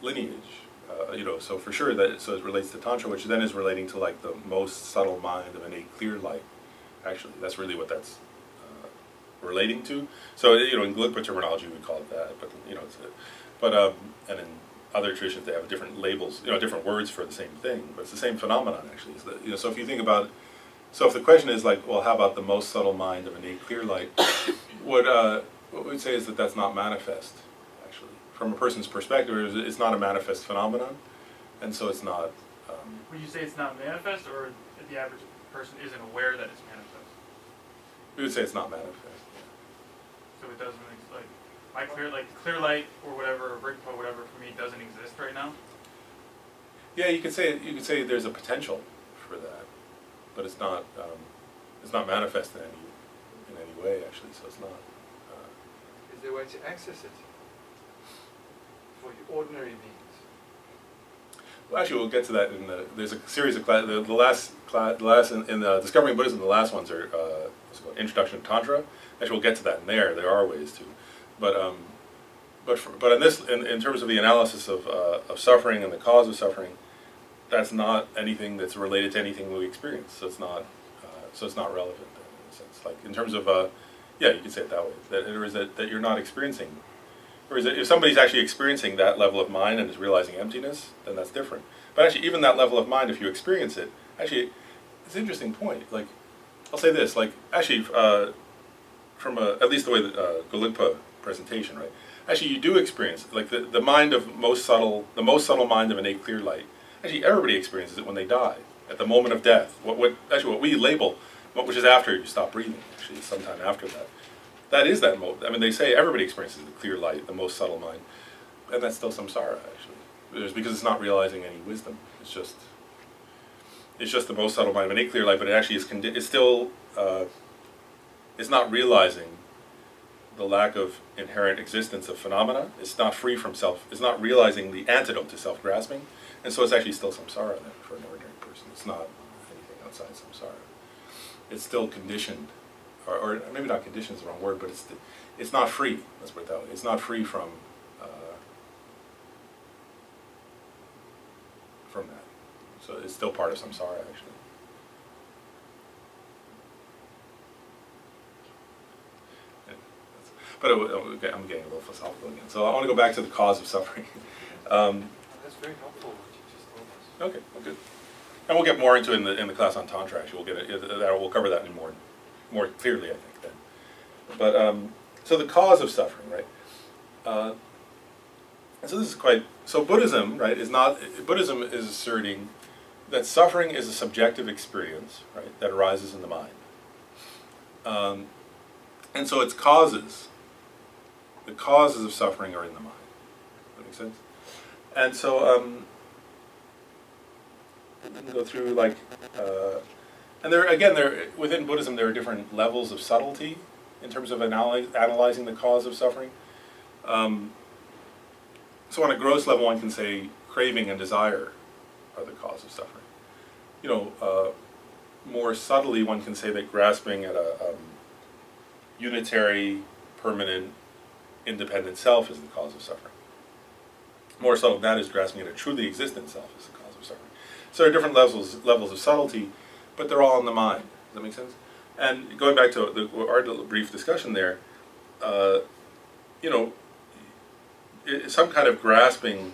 lineage, you know, so for sure so it relates to Tantra, which then is relating to like the most subtle mind of innate clear light. Actually, that's really what that's relating to. So, you know, in Gelugpa terminology we call it that, but you know, and in other traditions they have different labels, you know, different words for the same thing, but it's the same phenomenon actually. Is that, you know, so if you think about, so if the question is like, well, how about the most subtle mind of innate clear light, what we'd say is that that's not manifest. Actually, from a person's perspective, it's not a manifest phenomenon, and so it's not. Would you say it's not manifest, or the average person isn't aware that it's manifest? We would say it's not manifest. So it doesn't like my clear light or whatever, or Rigpa, whatever for me doesn't exist right now. Yeah, you could say there's a potential for that, but it's not manifest in any way actually. So it's not. Is there a way to access it for you ordinary beings? Well, actually, we'll get to that there's a series of the last in the Discovering Buddhism. The last ones are what's it called, Introduction to Tantra. Actually, we'll get to that in there. There are ways to, but in this, in terms of the analysis of suffering and the cause of suffering, that's not anything that's related to anything we experience. So it's not relevant in a sense. Like in terms of yeah, you could say it that way. That you're not experiencing. Or is it, if somebody's actually experiencing that level of mind and is realizing emptiness, then that's different. But actually, even that level of mind, if you experience it, actually, it's an interesting point. Like, I'll say this, like, actually, from at least the way that Gelugpa presentation, right? Actually, you do experience, like, the mind of the most subtle mind of innate clear light. Actually, everybody experiences it when they die, at the moment of death. What we label, which is after you stop breathing, actually, sometime after that. That is that mode. I mean, they say everybody experiences the clear light, the most subtle mind, and that's still samsara, actually. There's because it's not realizing any wisdom. It's just the most subtle mind of innate clear light, but it actually is. It's still. It's not realizing the lack of inherent existence of phenomena. It's not free from self. It's not realizing the antidote to self-grasping, and so it's actually still samsara then for an ordinary person. It's not anything outside samsara. It's still conditioned, or maybe not conditioned is the wrong word, but it's not free. Let's put it that way. It's not free from that. So it's still part of samsara actually. But okay, I'm getting a little philosophical again. So I want to go back to the cause of suffering. That's very helpful what you just told us. Okay, well, good. And we'll get more into it in the class on tantra. Actually, we'll cover that in more clearly, I think. Then, but so the cause of suffering, right? So this is so Buddhism, right? Buddhism is asserting that suffering is a subjective experience, right, that arises in the mind, and so its causes. The causes of suffering are in the mind. Does that make sense? And so, go through and within Buddhism there are different levels of subtlety in terms of analyzing the cause of suffering. So on a gross level, one can say craving and desire are the cause of suffering. More subtly, one can say that grasping at a unitary, permanent, independent self is the cause of suffering. More subtle than that is grasping at a truly existent self is the cause of suffering. So there are different levels of subtlety, but they're all in the mind. Does that make sense? And going back to our brief discussion there, some kind of grasping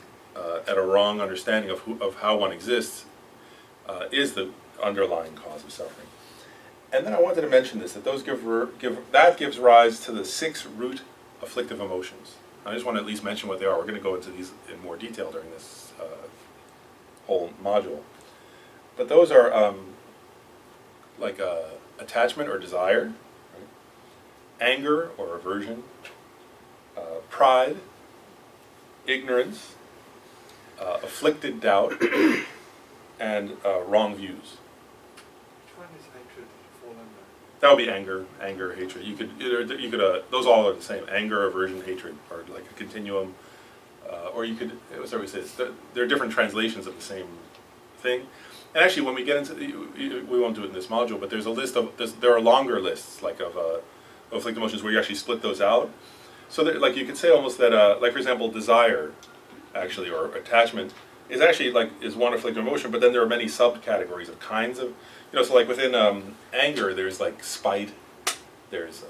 at a wrong understanding of how one exists is the underlying cause of suffering. And then I wanted to mention this, that those gives rise to the 6 root afflictive emotions. I just want to at least mention what they are. We're going to go into these in more detail during this whole module. But those are attachment or desire, right? Anger or aversion, pride, ignorance, afflicted doubt, and wrong views. Which one is hatred fall under? That would be anger, hatred. You could those all are the same. Anger, aversion, hatred are like a continuum. Or you could, as we say, there are different translations of the same thing. And actually, when we get into we won't do it in this module, but there's a list there are longer lists of afflictive emotions where you actually split those out. So that, you could say almost that, for example, desire, actually, or attachment, is one afflictive emotion, but then there are many subcategories of kinds of, so within anger, there's spite, there's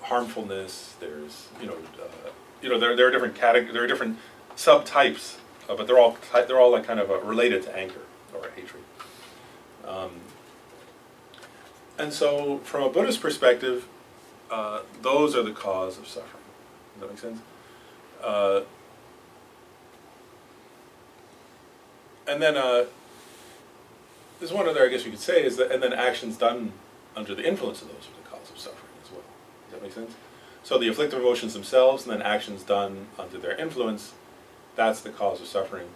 harmfulness, there's, there are different there are different subtypes, but they're all kind of related to anger or hatred. And so, from a Buddhist perspective, those are the cause of suffering. Does that make sense? And then there's one other, I guess you could say, is that, and then actions done under the influence of those are the cause of suffering as well. Does that make sense? So the afflictive emotions themselves, and then actions done under their influence, that's the cause of suffering.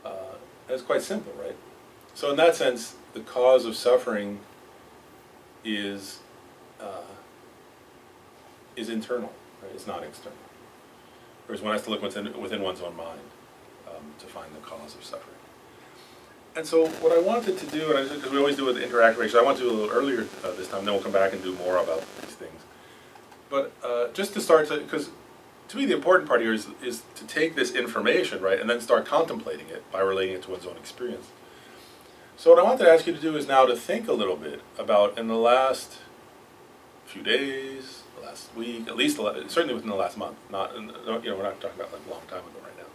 And it's quite simple, right? So in that sense, the cause of suffering is internal, right? It's not external. Whereas one has to look within one's own mind to find the cause of suffering. And so what I wanted to do, because we always do with the interactive ratio, I want to do a little earlier this time, then we'll come back and do more about these things. But just to start, because to me the important part here is to take this information, right, and then start contemplating it by relating it to one's own experience. So what I wanted to ask you to do is now to think a little bit about, in the last few days, the last week, at least certainly within the last month, we're not talking about a long time ago right now,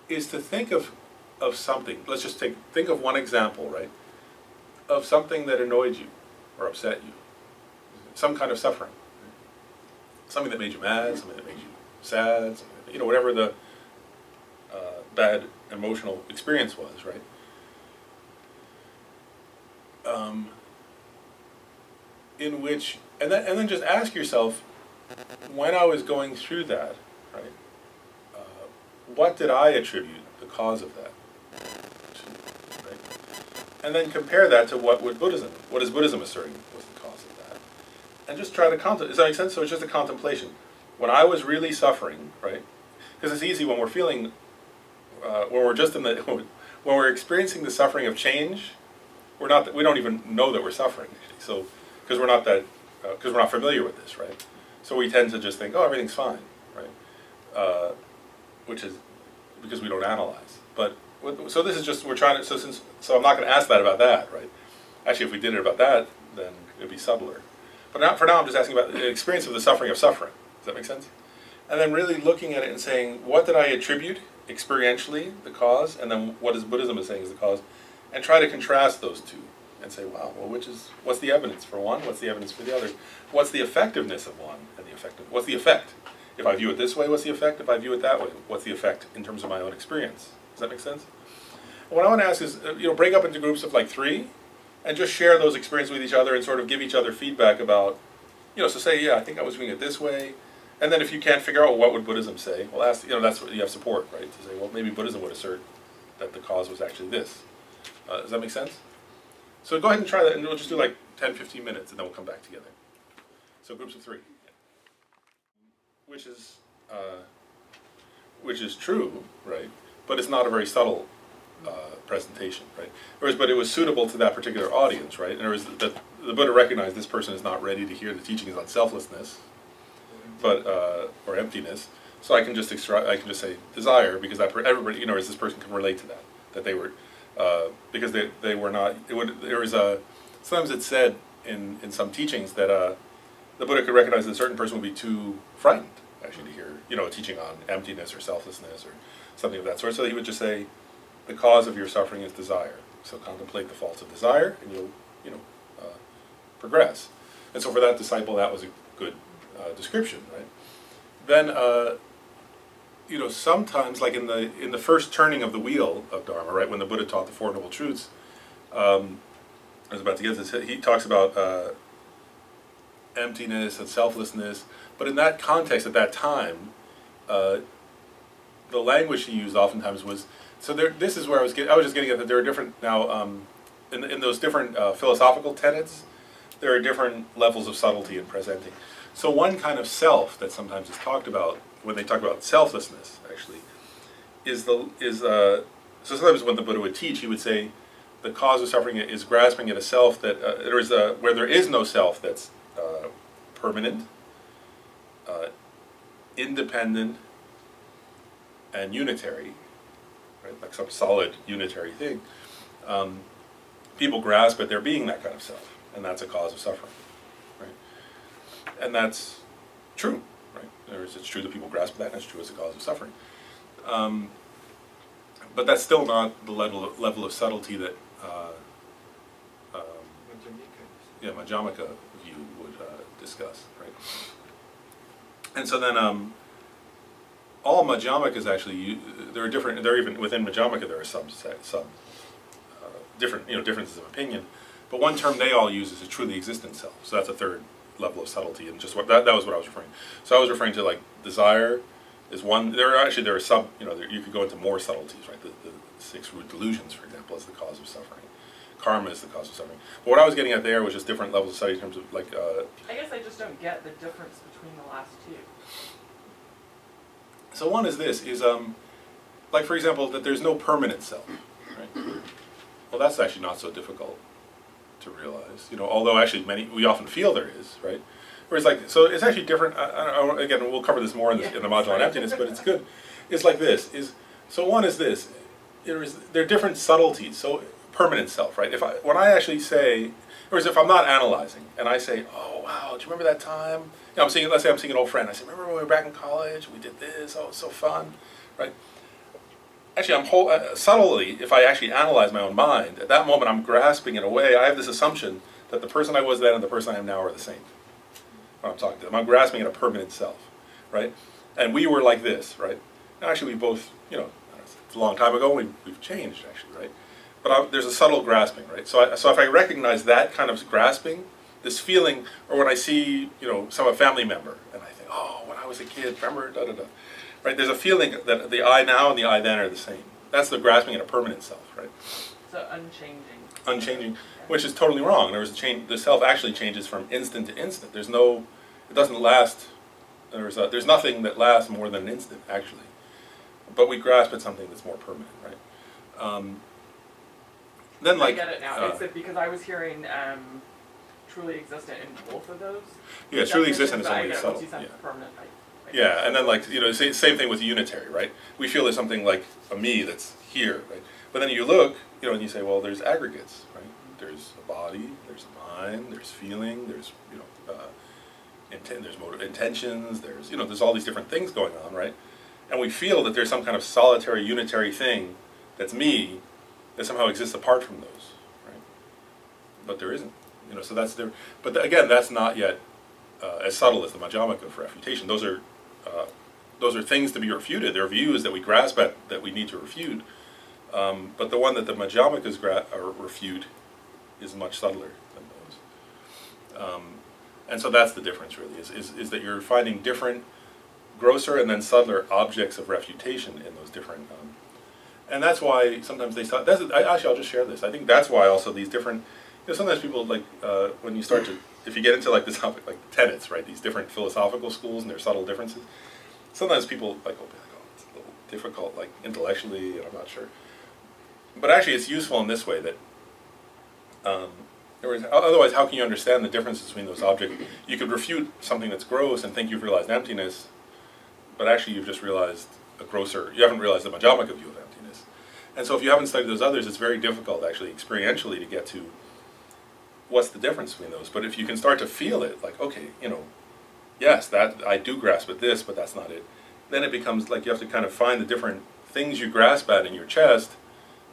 is to think of something. Let's just think of one example, right, of something that annoyed you or upset you, some kind of suffering, something that made you mad, something that made you sad, whatever the bad emotional experience was, right? In which, and then just ask yourself, when I was going through that, right, what did I attribute the cause of that to, right? And then compare that to what is Buddhism asserting was the cause of that? And just try to contemplate. Does that make sense? So it's just a contemplation. When I was really suffering, right? Because it's easy when we're feeling, when we're just in the, when we're experiencing the suffering of change, we don't even know that we're suffering. So, because we're not familiar with this, right? So we tend to just think, oh, everything's fine, right? Which is because we don't analyze. But so this is just, we're trying to, so I'm not going to ask that about that, right? Actually, if we did it about that, then it'd be subtler. But for now, I'm just asking about the experience of the suffering of suffering. Does that make sense? And then really looking at it and saying, what did I attribute experientially, the cause, and then what is Buddhism is saying is the cause, and try to contrast those two and say, wow, well, what's the evidence for one? What's the evidence for the other? What's the effectiveness of one and what's the effect? If I view it this way, what's the effect? If I view it that way, what's the effect in terms of my own experience? Does that make sense? What I want to ask is, break up into groups of like 3, and just share those experiences with each other and sort of give each other feedback about, so say, yeah, I think I was doing it this way. And then if you can't figure out, well, what would Buddhism say? Well, ask, that's what you have support, right? To say, well, maybe Buddhism would assert that the cause was actually this. Does that make sense? So go ahead and try that, and we'll just do like 10, 15 minutes, and then we'll come back together. So groups of 3. Which is true, right? But it's not a very subtle presentation, right? But it was suitable to that particular audience, right? And the Buddha recognized this person is not ready to hear the teachings on selflessness, or emptiness. So I can just say desire, because everybody, as this person can relate to that they were, because they were not. Sometimes it's said in some teachings that the Buddha could recognize that a certain person would be too frightened actually to hear, a teaching on emptiness or selflessness or something of that sort. So he would just say, the cause of your suffering is desire. So contemplate the faults of desire, and you'll, progress. And so for that disciple, that was a good description, right? Then, sometimes, like in the first turning of the wheel of Dharma, right, when the Buddha taught the Four Noble Truths, I was about to get this. He talks about emptiness and selflessness, but in that context, at that time, the language he used oftentimes was. So this is where I was just getting at that there are different now in those different philosophical tenets, there are different levels of subtlety in presenting. So one kind of self that sometimes is talked about when they talk about selflessness, actually, so sometimes when the Buddha would teach, he would say the cause of suffering is grasping at a self that where there is no self that's permanent, independent, and unitary. Right? Like some solid unitary thing, people grasp at there being that kind of self, and that's a cause of suffering, right? And that's true, right? It's true that people grasp at that, and it's true as a cause of suffering. But that's still not the level of subtlety that Madhyamaka view would discuss, right? And so then all Madhyamikas actually, there are even within Madhyamaka there are some different differences of opinion, but one term they all use is a truly existent self. So that's a third level of subtlety, and just that was what I was referring. So I was referring to like desire is one. There are some you could go into more subtleties, right? The 6 root delusions, for example, is the cause of suffering. Karma is the cause of suffering. But what I was getting at there was just different levels of study in terms of like. I guess I just don't get the difference between the last 2. So one is like for example, that there's no permanent self, right? Well, that's actually not so difficult to realize, although actually we often feel there is, right? Whereas so it's actually different, again, we'll cover this more in the module on emptiness, but it's good. It's like this, so one is this, there are different subtleties, so permanent self, right? When I actually say, or if I'm not analyzing, and I say, oh wow, do you remember that time? Let's say I'm seeing an old friend. I say, remember when we were back in college? We did this. Oh, it was so fun, right? Actually, subtly, if I actually analyze my own mind, at that moment I'm grasping in a way. I have this assumption that the person I was then and the person I am now are the same. When I'm talking to them, I'm grasping at a permanent self, right? And we were like this, right? And actually, we both, it's a long time ago. We've changed, actually, right? But there's a subtle grasping, right? So if I recognize that kind of grasping, this feeling, or when I see, some family member, and I think, oh, when I was a kid, remember, da da da, right? There's a feeling that the I now and the I then are the same. That's the grasping at a permanent self, right? So unchanging. Unchanging, Okay. which is totally wrong. There was a change. The self actually changes from instant to instant. There's no, it doesn't last. There's nothing that lasts more than an instant, actually. But we grasp at something that's more permanent, right? Then, like, I get it now. Is it because I was hearing truly existent in both of those? yeah, truly existent is But I only get it subtle. once you said Yeah. permanent. I Yeah, and then like same thing with unitary, right? We feel there's something like a me that's here, right? But then you look, and you say, well, there's aggregates, right? There's a body, there's a mind, there's feeling, there's there's motive intentions, there's all these different things going on, right? And we feel that there's some kind of solitary unitary thing that's me that somehow exists apart from those, right? But there isn't, So that's there. But again, that's not yet as subtle as the Madhyamaka of refutation. Those are things to be refuted. They're views that we grasp at that we need to refute. But the one that the Madhyamakas refute is much subtler than those. And so that's the difference, really, is that you're finding different, grosser and then subtler objects of refutation in those different. And that's why sometimes they start. Actually, I'll just share this. I think that's why also these different. Sometimes people like when you start to, if you get into like the topic, like the tenets, right? These different philosophical schools and their subtle differences. Sometimes people like, oh, it's a little difficult, like intellectually, and I'm not sure. But actually, it's useful in this way that. Otherwise, how can you understand the differences between those objects? You could refute something that's gross and think you've realized emptiness, but actually you've just realized a grosser. You haven't realized the Madhyamaka view of emptiness. And so, if you haven't studied those others, it's very difficult actually experientially to get to. What's the difference between those? But if you can start to feel it, like, okay, yes, that I do grasp at this, but that's not it. Then it becomes like you have to kind of find the different things you grasp at in your chest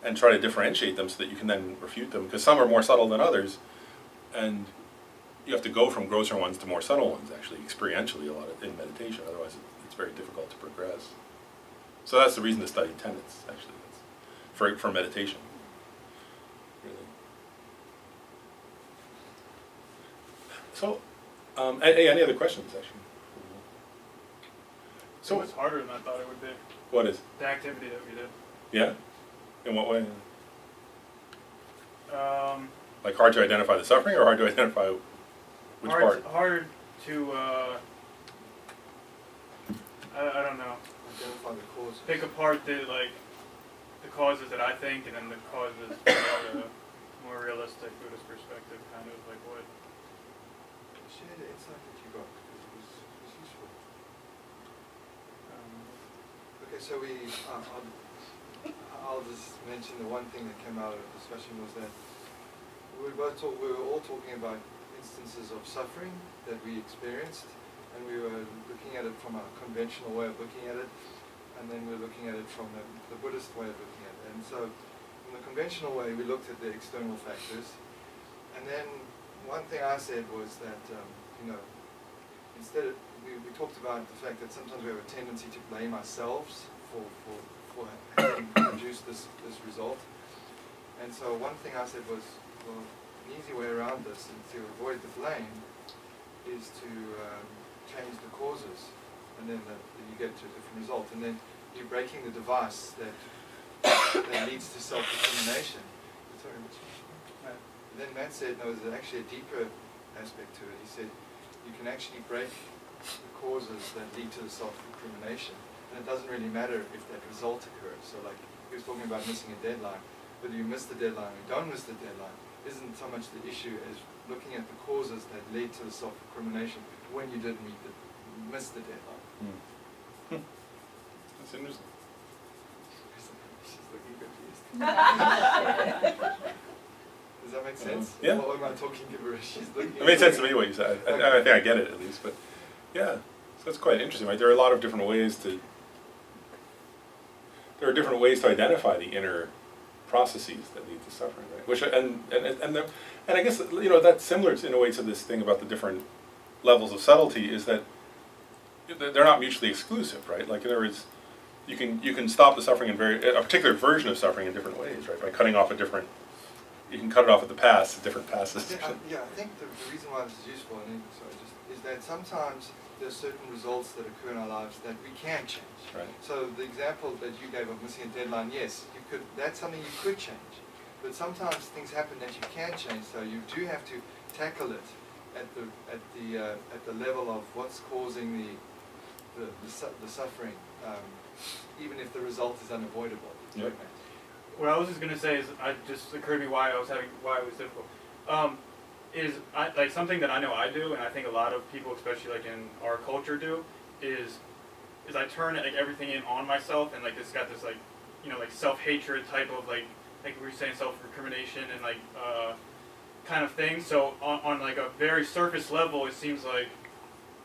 and try to differentiate them so that you can then refute them, because some are more subtle than others, and you have to go from grosser ones to more subtle ones, actually, experientially a lot in meditation, otherwise it's very difficult to progress. So that's the reason to study tenets, actually, for meditation. Really. So, any other questions, actually? So it's harder than I thought it would be. What is? The activity that we did. Yeah? In what way? Like hard to identify the suffering, or hard to identify which part? Hard to, I don't know. Identify the cause. Pick apart the causes that I think, and then the causes from a more realistic Buddhist perspective, kind of like what. Share the insight that you got, because it was useful. Okay, so I'll just mention the one thing that came out of the discussion was that we were all talking about instances of suffering that we experienced, and we were looking at it from a conventional way of looking at it, and then we're looking at it from the Buddhist way of looking at it. And so, in the conventional way, we looked at the external factors, and then one thing I said was that, instead of, we talked about the fact that sometimes we have a tendency to blame ourselves for having produced this result. And so one thing I said was, well, an easy way around this and to avoid the blame is to change the causes, and then you get to a different result. And then you're breaking the device that leads to self-determination. Sorry, then Matt said, no, there's actually a deeper aspect to it. He said, you can actually break the causes that lead to the self-recrimination, and it doesn't really matter if that result occurs. So like, he was talking about missing a deadline. Whether you miss the deadline or don't miss the deadline isn't so much the issue as looking at the causes that led to the self-recrimination when you did miss the deadline. That's interesting. She's looking confused. Does that make sense? Yeah. Or am I talking gibberish? She's looking. It made sense to me what you said. I think I get it at least, but yeah, so that's quite interesting. Right? There are a lot of different ways to. There are different ways to identify the inner processes that lead to suffering, right? Which and I guess that's similar in a way to this thing about the different levels of subtlety, is that they're not mutually exclusive, right? Like in other words, you can stop the suffering in a particular version of suffering in different ways, right? By cutting off a different you can cut it off at the pass, different passes. Yeah, I think the reason why this is useful, is that sometimes there's certain results that occur in our lives that we can change. Right. So the example that you gave of missing a deadline, yes, you could. That's something you could change. But sometimes things happen that you can change, so you do have to tackle it at the level of what's causing the suffering, even if the result is unavoidable. Yep. What I was just gonna say is, I just occurred to me why it was difficult. Like something that I know I do, and I think a lot of people, especially like in our culture, do, is I turn like everything in on myself, and like it's got this like, like self-hatred type of like we were saying, self-recrimination and like kind of thing. So on like a very surface level, it seems like,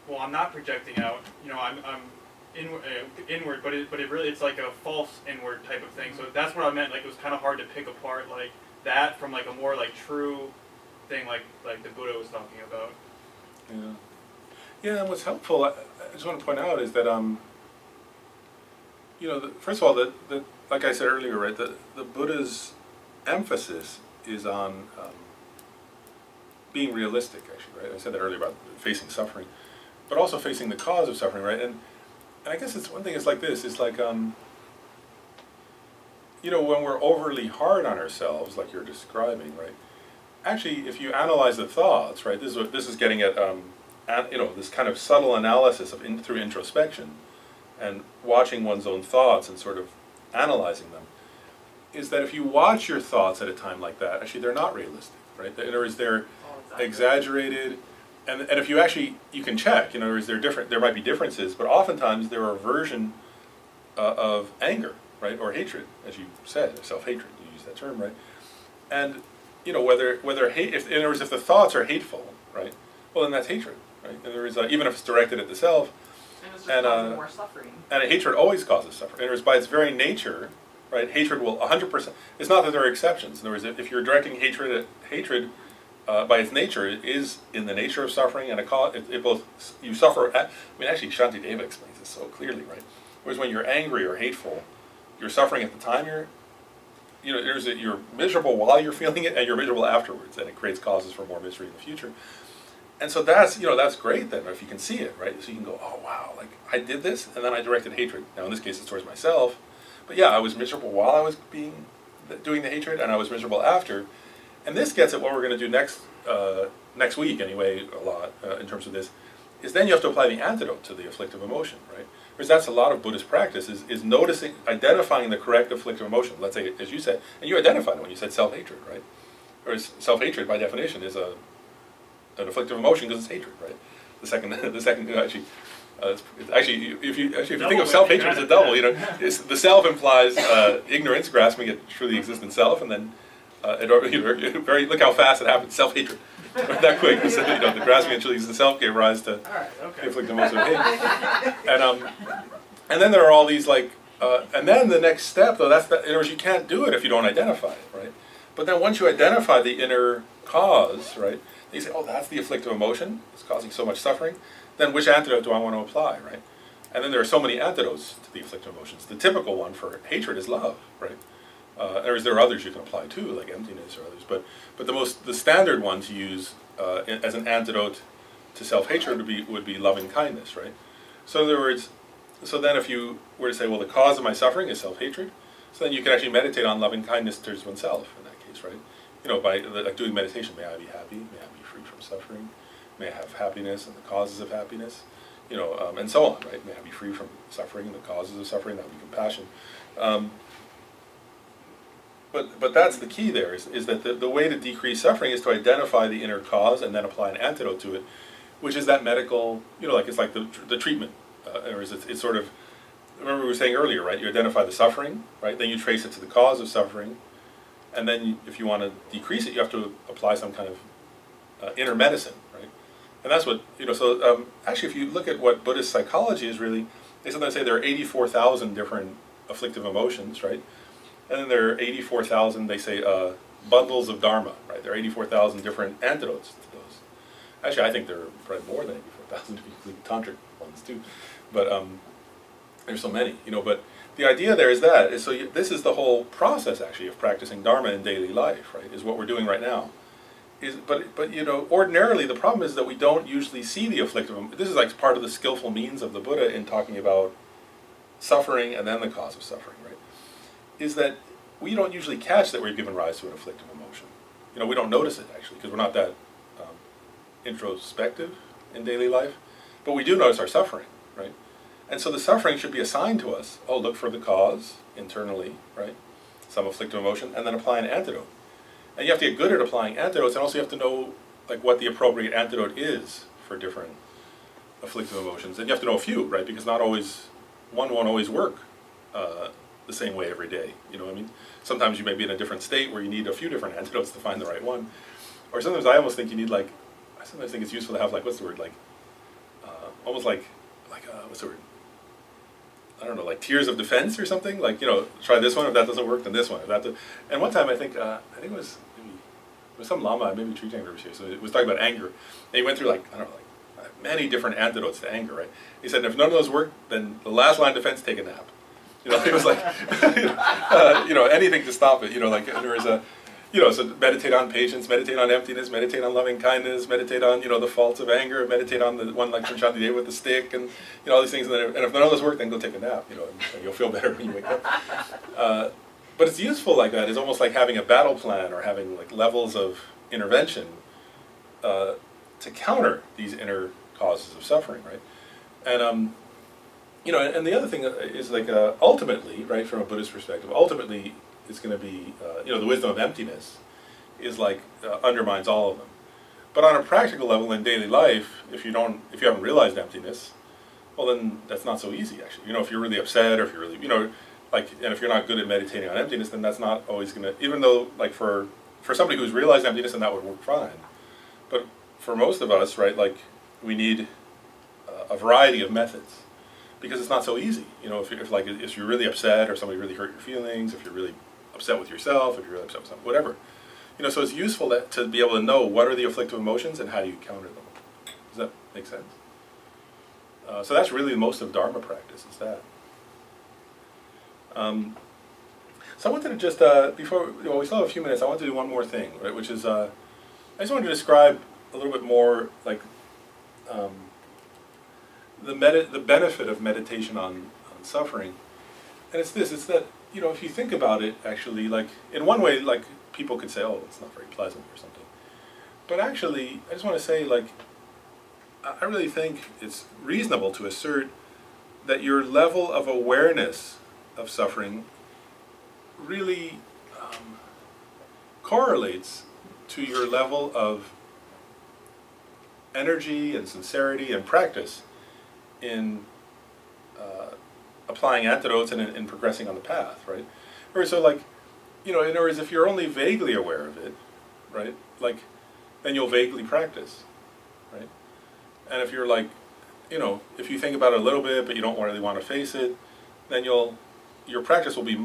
well, I'm not projecting out. I'm inward, but it really, it's like a false inward type of thing. So that's what I meant. Like it was kind of hard to pick apart like that from like a more like true thing, like the Buddha was talking about. Yeah, and what's helpful, I just want to point out, is that first of all, the like I said earlier, right, the Buddha's emphasis is on being realistic, actually, right? I said that earlier about facing suffering, but also facing the cause of suffering, right? And I guess it's one thing. It's like this. It's like when we're overly hard on ourselves, like you're describing, right? Actually, if you analyze the thoughts, right, this is getting at this kind of subtle analysis through introspection, and watching one's own thoughts and sort of analyzing them, is that if you watch your thoughts at a time like that, actually they're not realistic, right? In other words, they're exaggerated, and if you can check, in other words, there might be differences, but oftentimes they're a version of anger, right, or hatred, as you said, self-hatred, you use that term, right? And whether hate, in other words, if the thoughts are hateful, right, well then that's hatred, right? In other words, even if it's directed at the self, And it's just causing more suffering. and hatred always causes suffering. In other words, by its very nature, right, hatred will 100%. It's not that there are exceptions. In other words, if you're directing hatred at hatred, by its nature, it is in the nature of suffering, and it both you suffer. Actually, Shantideva explains this so clearly, right? Whereas when you're angry or hateful, you're suffering at the time you're miserable while you're feeling it, and you're miserable afterwards, and it creates causes for more misery in the future. And so that's great then, if you can see it, right? So you can go, oh wow, like I did this, and then I directed hatred. Now in this case, it's towards myself, but yeah, I was miserable while I was doing the hatred, and I was miserable after. And this gets at what we're going to do next week anyway, a lot in terms of this, is then you have to apply the antidote to the afflictive emotion, right? Because that's a lot of Buddhist practice, is noticing, identifying the correct afflictive emotion. Let's say, as you said, and you identified it when you said self-hatred, right? Or self-hatred, by definition, is an afflictive emotion because it's hatred, right? The second actually, if you think of self-hatred as a double, the self implies ignorance, grasping at truly existent self, and then look how fast it happens, self-hatred. That quick, the grasping at truly existent self gave rise to the afflictive emotion of hate. And then there are all these and then the next step, though, in other words, you can't do it if you don't identify it, right? But then once you identify the inner cause, right, you say, oh, that's the afflictive emotion, it's causing so much suffering, then which antidote do I want to apply, right? And then there are so many antidotes to the afflictive emotions. The typical one for hatred is love, right? There are others you can apply too, like emptiness or others, but the standard one to use as an antidote to self-hatred would be loving kindness, right? So in other words, then if you were to say, well, the cause of my suffering is self-hatred, so then you can actually meditate on loving kindness towards oneself in that case, right? By doing meditation, may I be happy, may I be free from suffering, may I have happiness and the causes of happiness, and so on, right? May I be free from suffering and the causes of suffering, that would be compassion. But that's the key there, is that the way to decrease suffering is to identify the inner cause and then apply an antidote to it, which is that medical, it's like the treatment. Or it's sort of, remember we were saying earlier, right? You identify the suffering, right? Then you trace it to the cause of suffering, and then if you want to decrease it, you have to apply some kind of inner medicine, right? And that's what, so actually if you look at what Buddhist psychology is really, they sometimes say there are 84,000 different afflictive emotions, right? And then there are 84,000, they say, bundles of dharma, right? There are 84,000 different antidotes to those. Actually, I think there are probably more than 84,000 if you include tantric ones too. But There's so many, but the idea there is this is the whole process actually of practicing Dharma in daily life, right? Is what we're doing right now. But ordinarily the problem is that we don't usually see the afflictive. This is like part of the skillful means of the Buddha in talking about suffering and then the cause of suffering, right? Is that we don't usually catch that we're given rise to an afflictive emotion. We don't notice it actually because we're not that introspective in daily life, but we do notice our suffering, right? And so the suffering should be assigned to us. Oh, look for the cause internally, right? Some afflictive emotion, and then apply an antidote. And you have to get good at applying antidotes, and also you have to know like what the appropriate antidote is for different afflictive emotions. And you have to know a few, right? Because not always, one won't always work the same way every day. You know what I mean? Sometimes you may be in a different state where you need a few different antidotes to find the right one. Or sometimes I almost think you need I sometimes think it's useful to have what's the word, almost what's the word? I don't know, like tiers of defense or something. Try this one. If that doesn't work, then this one. And one time I think it was some Lama, maybe Tree Tank here. So it was talking about anger, and he went through many different antidotes to anger. Right? He said, if none of those work, then the last line of defense, take a nap. It was anything to stop it. There was so meditate on patience, meditate on emptiness, meditate on loving kindness, meditate on, the faults of anger, meditate on the one like Shanti Deva with the stick, and, all these things. And if none of those work, then go take a nap, and you'll feel better when you wake up. But it's useful like that. It's almost like having a battle plan or having levels of intervention to counter these inner causes of suffering, right? And, and the other thing is ultimately, right, from a Buddhist perspective, ultimately, it's going to be, the wisdom of emptiness is undermines all of them. But on a practical level in daily life, if you haven't realized emptiness, well then that's not so easy actually. If you're really upset or if you're really, and if you're not good at meditating on emptiness, then that's not always going to, even though for somebody who's realized emptiness, then that would work fine. But for most of us, right, we need a variety of methods because it's not so easy. If you're really upset or somebody really hurt your feelings, if you're really upset with yourself, if you're really upset with something, whatever. So it's useful to be able to know what are the afflictive emotions and how do you counter them. Does that make sense? So that's really most of Dharma practice, is that. So I wanted to just, before, we still have a few minutes, I want to do one more thing, right, which is, I just wanted to describe a little bit more, the benefit of meditation on suffering. And it's that, if you think about it, actually, in one way, people could say, oh, it's not very pleasant or something. But actually, I just want to say, I really think it's reasonable to assert that your level of awareness of suffering really correlates to your level of energy and sincerity and practice in applying antidotes and in progressing on the path, right? Or so in other words, if you're only vaguely aware of it, right, then you'll vaguely practice, right? And if you're if you think about it a little bit but you don't really want to face it, then your practice will be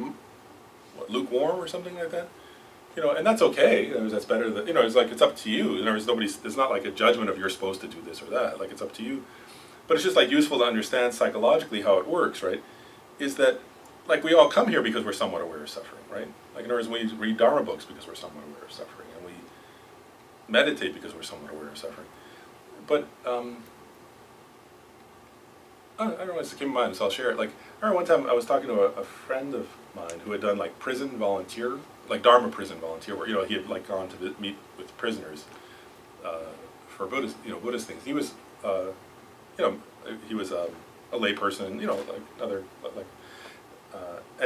lukewarm or something like that, and that's okay. That's better than it's up to you. In other words, it's not a judgment of you're supposed to do this or that. It's up to you. But it's just useful to understand psychologically how it works, right? Is that we all come here because we're somewhat aware of suffering, right? In other words, we read Dharma books because we're somewhat aware of suffering, and we meditate because we're somewhat aware of suffering. But I don't know what's came to mind, so I'll share it. I remember one time I was talking to a friend of mine who had done prison volunteer, Dharma prison volunteer work. He had gone to meet with prisoners for Buddhist, Buddhist things. He was, he was a lay person, and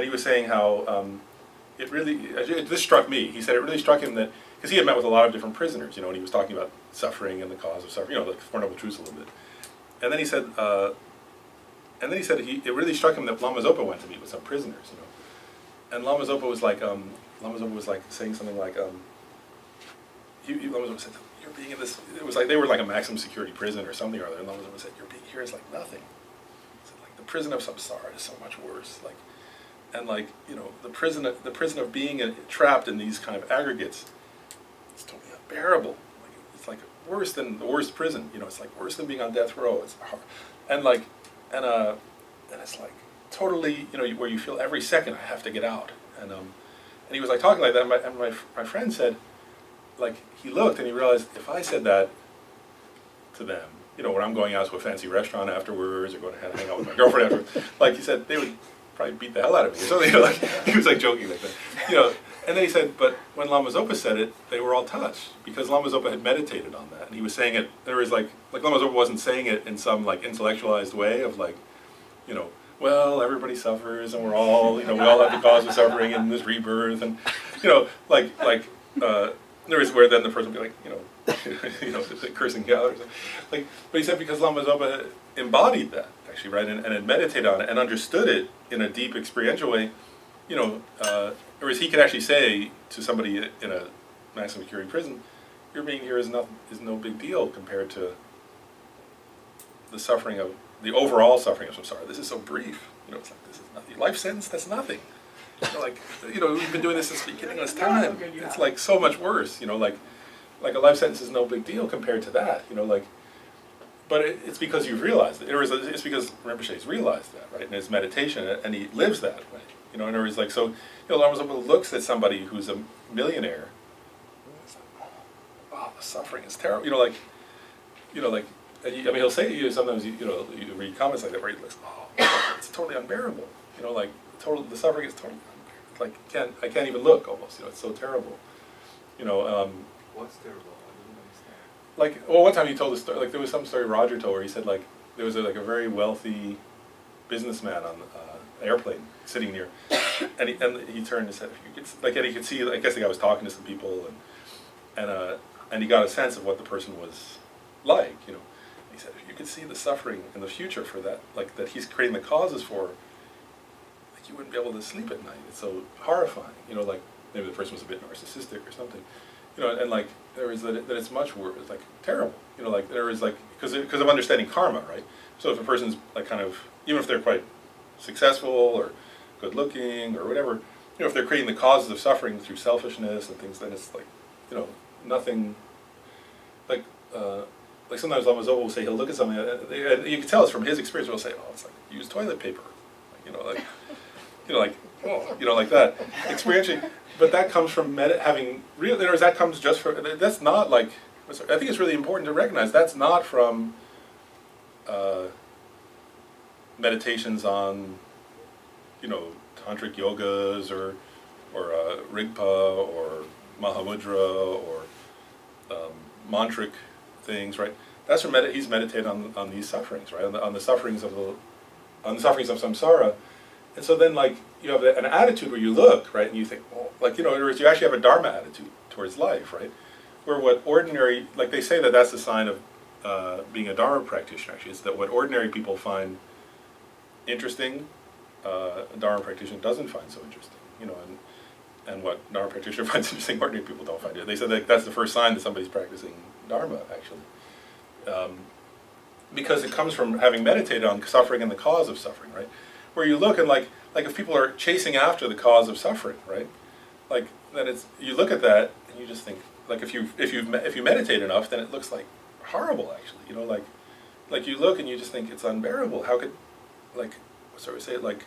he was saying how this struck me. He said it really struck him that, because he had met with a lot of different prisoners, and he was talking about suffering and the cause of suffering, Four Noble Truths a little bit. And then he said, it really struck him that Lama Zopa went to meet with some prisoners, and Lama Zopa was saying something Lama Zopa said, you're being in this, it was they were a maximum security prison or something or other, and Lama Zopa said, you're being here is nothing. He said, the prison of Samsara is so much worse, and the prison of being trapped in these kind of aggregates, it's totally unbearable. It's worse than the worst prison. It's worse than being on death row. It's hard. And it's totally, you know, where you feel every second I have to get out. And he was like talking like that, and my friend said, like, he looked and he realized if I said that to them, you know, when I'm going out to a fancy restaurant afterwards or going to hang out with my girlfriend afterwards, like he said, they would probably beat the hell out of me or something, you know, like, he was like joking like that, you know. And then he said, but when Lama Zopa said it, they were all touched because Lama Zopa had meditated on that, and he was saying it. There was like Lama Zopa wasn't saying it in some like intellectualized way of like, you know, well, everybody suffers and we're all, you know, we all have the cause of suffering in this rebirth, and you know, there is where then the person would be like, you know, you know, cursing God or something. Like, but he said because Lama Zopa embodied that actually, right, and had meditated on it and understood it in a deep experiential way, you know. Whereas he could actually say to somebody in a maximum security prison, your being here is no big deal compared to the suffering of, the overall suffering of samsara. This is so brief. You know, it's like, this is nothing. Life sentence, that's nothing. You know, like, you know, we've been doing this since the beginning of this time. It's like so much worse, you know, like a life sentence is no big deal compared to that, you know, like, but it's because you've realized it. It's because Rinpoche's realized that, right, in his meditation, and he lives that way. You know, in other words, like, so, you know, Lama Zopa looks at somebody who's a millionaire, it's like, oh, the suffering is terrible. You know, like, and I mean, he'll say to you sometimes, you know, you read comments like that where he looks, oh, it's totally unbearable. You know, like, the suffering is totally unbearable. Like, I can't even look almost. You know, it's so terrible. You know. What's terrible? I don't understand. Like, well, one time he told a story. Like, there was some story Roger told where he said like there was a very wealthy businessman on an airplane sitting near, and he turned and said, if you could, like, and he could see, I guess the guy was talking to some people, and he got a sense of what the person was like, you know. He said, if you could see the suffering in the future for that, like, that he's creating the causes for, like, you wouldn't be able to sleep at night. It's so horrifying, you know, like, maybe the person was a bit narcissistic or something, you know, and like, there is that it's much worse, it's like terrible, you know, like, there is like, because of understanding karma, right? So if a person's like kind of, even if they're quite successful or good looking or whatever, you know, if they're creating the causes of suffering through selfishness and things, then it's like, you know, nothing, like sometimes Lama Zopa will say, he'll look at something, and you can tell it's from his experience, he'll say, oh, it's like, use toilet paper, like, oh, you know, like that, experientially, but that comes from having real, that comes just from, that's not like, I think it's really important to recognize, that's not from meditations on, you know, tantric yogas or Rigpa or Mahamudra or mantric things, right? That's from he's meditated on these sufferings, right? On the sufferings of samsara, and so then like you have an attitude where you look, right, and you think, well, like, you know, in other words, you actually have a dharma attitude towards life, right? Where what ordinary, like they say that's the sign of being a dharma practitioner. Actually, is that what ordinary people find interesting, a dharma practitioner doesn't find so interesting, you know, and what dharma practitioner finds interesting, ordinary people don't find it. They said that that's the first sign that somebody's practicing dharma, actually, because it comes from having meditated on suffering and the cause of suffering, right? Where you look and like if people are chasing after the cause of suffering, right? Like then you look at that and you just think, like if you meditate enough, then it looks like horrible, actually, you know, like you look and you just think it's unbearable. How could, like, what's we say, like,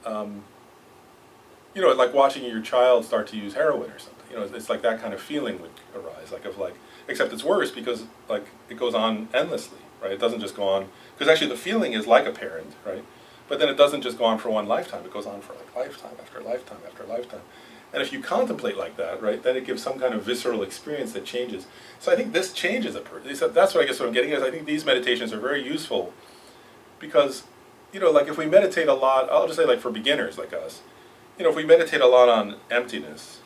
you know, like watching your child start to use heroin or something. You know, it's like that kind of feeling would arise, except it's worse because like it goes on endlessly, right? It doesn't just go on, because actually the feeling is like a parent, right? But then it doesn't just go on for one lifetime, it goes on for like lifetime after lifetime after lifetime. And if you contemplate like that, right, then it gives some kind of visceral experience that changes. So I think this changes a person. That's what I'm getting at, is I think these meditations are very useful because, you know, like if we meditate a lot, I'll just say like for beginners like us, you know, if we meditate a lot on emptiness,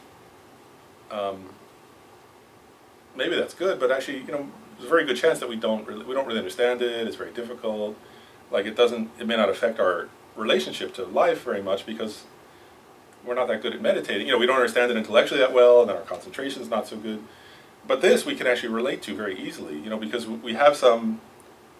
maybe that's good, but actually, you know, there's a very good chance that we don't really understand it. It's very difficult. Like it may not affect our relationship to life very much because we're not that good at meditating. You know, we don't understand it intellectually that well, and then our concentration's not so good. But this we can actually relate to very easily, you know, because we have some.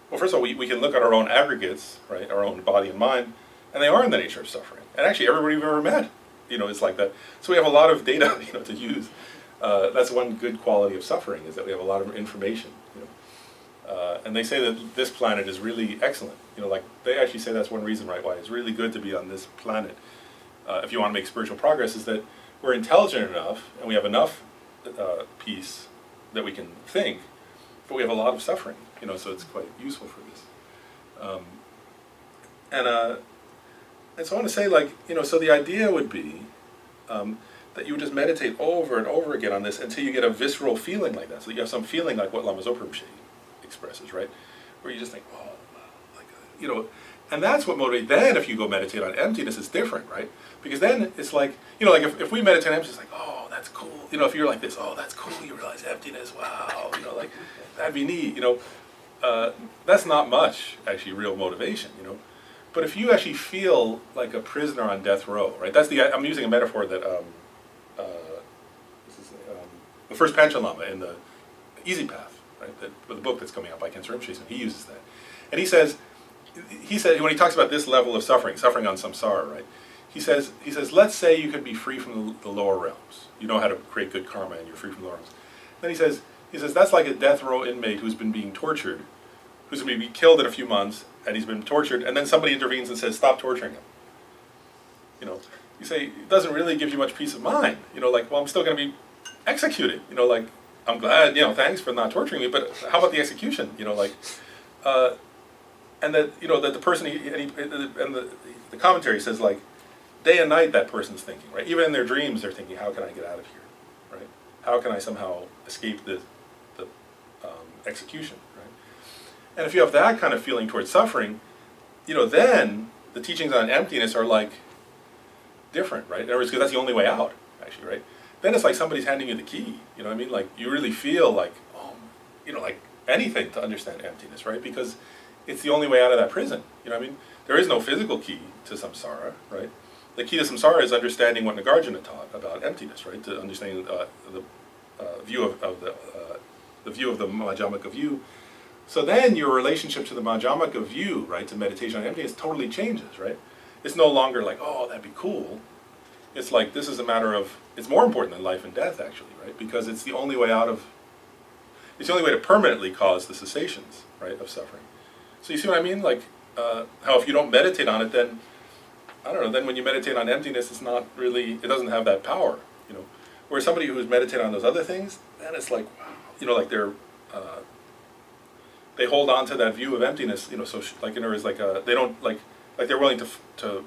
Well, first of all, we can look at our own aggregates, right, our own body and mind, and they are in the nature of suffering. And actually, everybody we've ever met, you know, is like that. So we have a lot of data, you know, to use. That's one good quality of suffering, is that we have a lot of information, you know. And they say that this planet is really excellent. You know, like they actually say that's one reason, right, why it's really good to be on this planet. If you want to make spiritual progress, is that we're intelligent enough and we have enough peace that we can think, but we have a lot of suffering. You know, so it's quite useful for this. And so I want to say, like, you know, so the idea would be that you would just meditate over and over again on this until you get a visceral feeling like that. So you have some feeling like what Lama Zopa Rinpoche expresses, right? Where you just think, oh, wow, like, you know, and that's what motivates. Then if you go meditate on emptiness, it's different, right? Because then it's like, you know, like if we meditate on emptiness, it's like, oh, that's cool. You know, if you're like this, oh, that's cool, you realize emptiness, wow, you know, like, that'd be neat, you know. That's not much, actually, real motivation, you know. But if you actually feel like a prisoner on death row, right? That's I'm using a metaphor that the first Panchen Lama in the Easy Path, right? The book that's coming out by Khyentse Rinpoche, he uses that, and he said when he talks about this level of suffering on samsara, right? He says, let's say you could be free from the lower realms. You know how to create good karma, and you're free from the lower realms. Then he says that's like a death row inmate who's been being tortured, who's going to be killed in a few months, and he's been tortured, and then somebody intervenes and says, stop torturing him. You know, you say, it doesn't really give you much peace of mind. You know, like, well, I'm still going to be executed. You know, like, I'm glad, you know, thanks for not torturing me, but how about the execution? You know, like, and that, you know, that the person, the commentary says, like, day and night that person's thinking, right? Even in their dreams, they're thinking, how can I get out of here, right? How can I somehow escape the execution, right? And if you have that kind of feeling towards suffering, you know, then the teachings on emptiness are like different, right? In other words, because that's the only way out, actually, right? Then it's like somebody's handing you the key, you know what I mean? Like, you really feel like, oh, you know, like anything to understand emptiness, right? Because it's the only way out of that prison, you know what I mean? There is no physical key to samsara, right? The key to samsara is understanding what Nagarjuna taught about emptiness, right? To understanding the view of the view of the Madhyamaka view. So then your relationship to the Madhyamaka view, right, to meditation on emptiness totally changes, right? It's no longer like, oh, that'd be cool. It's like, this is a matter of, it's more important than life and death, actually, right? Because it's the only way out of, it's the only way to permanently cause the cessations, right, of suffering. So you see what I mean? Like, how if you don't meditate on it, then, I don't know, then when you meditate on emptiness, it's not really, it doesn't have that power, you know? Whereas somebody who's meditating on those other things, then it's like, wow, you know, like they hold on to that view of emptiness, you know, so like in other words, like they don't, like they're willing to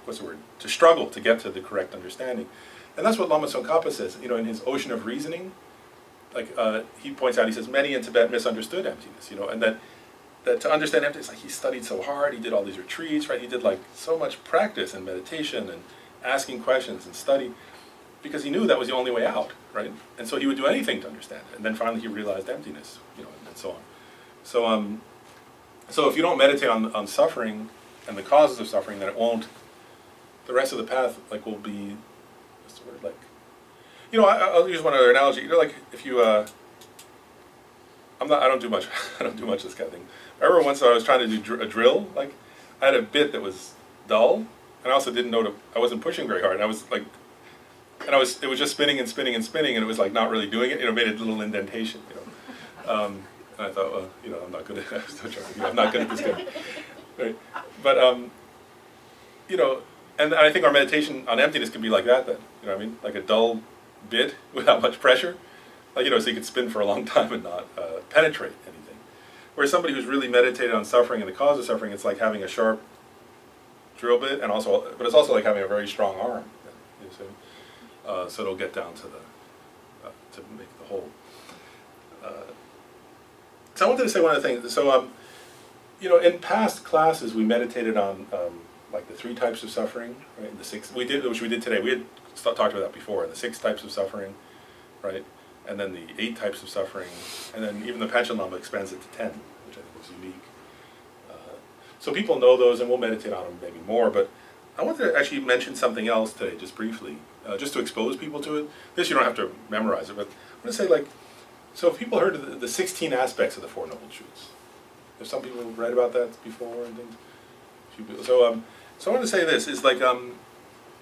what's the word, to struggle to get to the correct understanding. And that's what Lama Tsongkhapa says, you know, in his Ocean of Reasoning, like he points out, he says, many in Tibet misunderstood emptiness, you know, and that to understand emptiness, like he studied so hard, he did all these retreats, right, he did like so much practice and meditation and asking questions and study, because he knew that was the only way out, right? And so he would do anything to understand it. And then finally he realized emptiness, you know, and so on. So if you don't meditate on suffering and the causes of suffering, then it won't, the rest of the path, like, will be, what's the word, like, you know, I'll use one other analogy. You know, like, if you, I don't do much of this kind of thing. I remember once I was trying to do a drill, like, I had a bit that was dull, and I also didn't know I wasn't pushing very hard, and I was like, and it was just spinning and spinning and spinning, and it was like not really doing it, you know, made a little indentation, you know. And I thought, well, you know, I'm not good at, I'm not good at this kind of, right? But, you know, and I think our meditation on emptiness can be like that then, you know what I mean? Like a dull bit without much pressure, like, you know, so you could spin for a long time and not penetrate anything. Whereas somebody who's really meditated on suffering and the cause of suffering, it's like having a sharp drill bit, and also, but it's also like having a very strong arm, you know, so it'll get down to the, to make the hole. So I wanted to say one other thing. So, you know, in past classes, we meditated on like the 3 types of suffering, right? The 6 which we did today. We had talked about that before. The 6 types of suffering, right? And then the 8 types of suffering, and then even the Panchen Lama expands it to 10, which I think was unique. So people know those, and we'll meditate on them maybe more. But I wanted to actually mention something else today, just briefly, just to expose people to it. This you don't have to memorize it, but I want to say, like, so if people heard of the 16 aspects of the Four Noble Truths, if some people have read about that before and things, so I want to say this is like,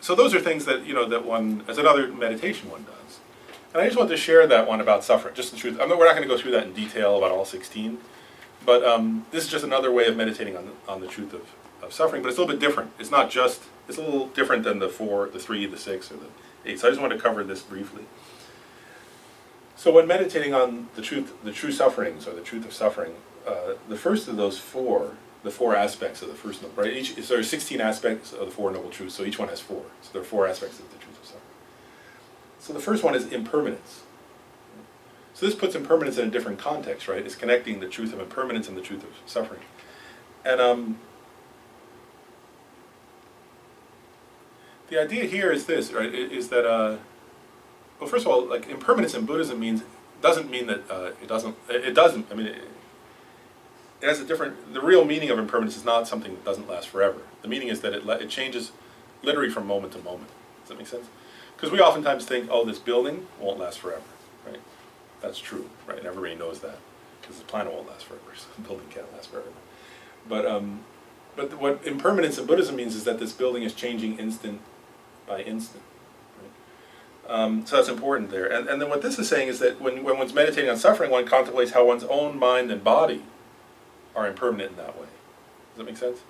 so those are things that, you know, that one, as another meditation one does, and I just want to share that one about suffering, just the truth. We're not going to go through that in detail about all 16, But this is just another way of meditating on the truth of suffering, but it's a little bit different. It's not just, it's a little different than the 4, the 3, the 6, or the 8. So I just want to cover this briefly. So when meditating on the true sufferings, or the truth of suffering, the first of those 4, the 4 aspects of the first noble, right? So there are 16 aspects of the 4 noble truths, so each one has 4. So there are 4 aspects of the truth of suffering. So the first one is impermanence. So this puts impermanence in a different context, right? It's connecting the truth of impermanence and the truth of suffering. And the idea here is this, right? Is that, well, first of all, like impermanence in Buddhism doesn't mean that it doesn't, I mean, it has a different, the real meaning of impermanence is not something that doesn't last forever. The meaning is that it changes literally from moment to moment. Does that make sense? Because we oftentimes think, oh, this building won't last forever, right? That's true, right? And everybody knows that, because the planet won't last forever, so the building can't last forever. But what impermanence in Buddhism means is that this building is changing instant by instant. Right? So that's important there. And then what this is saying is that when one's meditating on suffering, one contemplates how one's own mind and body are impermanent in that way. Does that make sense?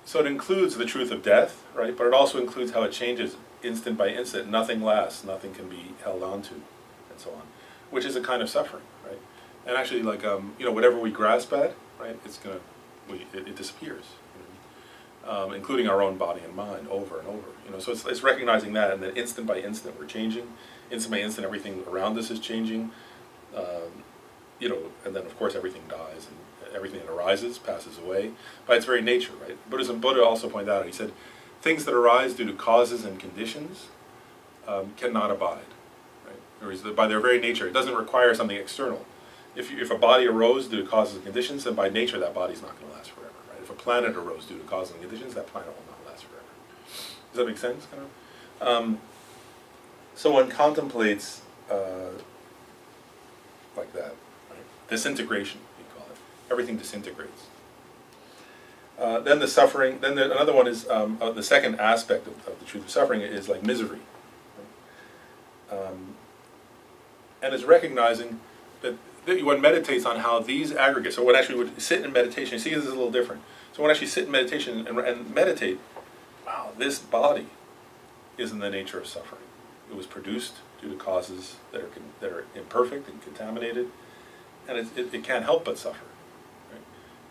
So it includes the truth of death, right? But it also includes how it changes instant by instant. Nothing lasts, nothing can be held onto, and so on, which is a kind of suffering, right? And actually, like whatever we grasp at, right, it disappears, including our own body and mind, over and over. So it's recognizing that, and then instant by instant we're changing. Instant by instant, everything around us is changing. And then of course everything dies, and everything that arises passes away by its very nature, right? Buddha also pointed out, he said, things that arise due to causes and conditions cannot abide, right? Or by their very nature, it doesn't require something external. If a body arose due to causes and conditions, then by nature that body's not going to last forever, right? If a planet arose due to causes and conditions, that planet will not last forever. Does that make sense, kind of? So one contemplates like that, right? Disintegration, you call it. Everything disintegrates. Then the suffering. Then another one is the second aspect of the truth of suffering is like misery, right? And it's recognizing that one meditates on how these aggregates. So one actually would sit in meditation. You see, this is a little different. So one actually sit in meditation and meditate. Wow, this body is in the nature of suffering. It was produced due to causes that are imperfect and contaminated, and it can't help but suffer. Right?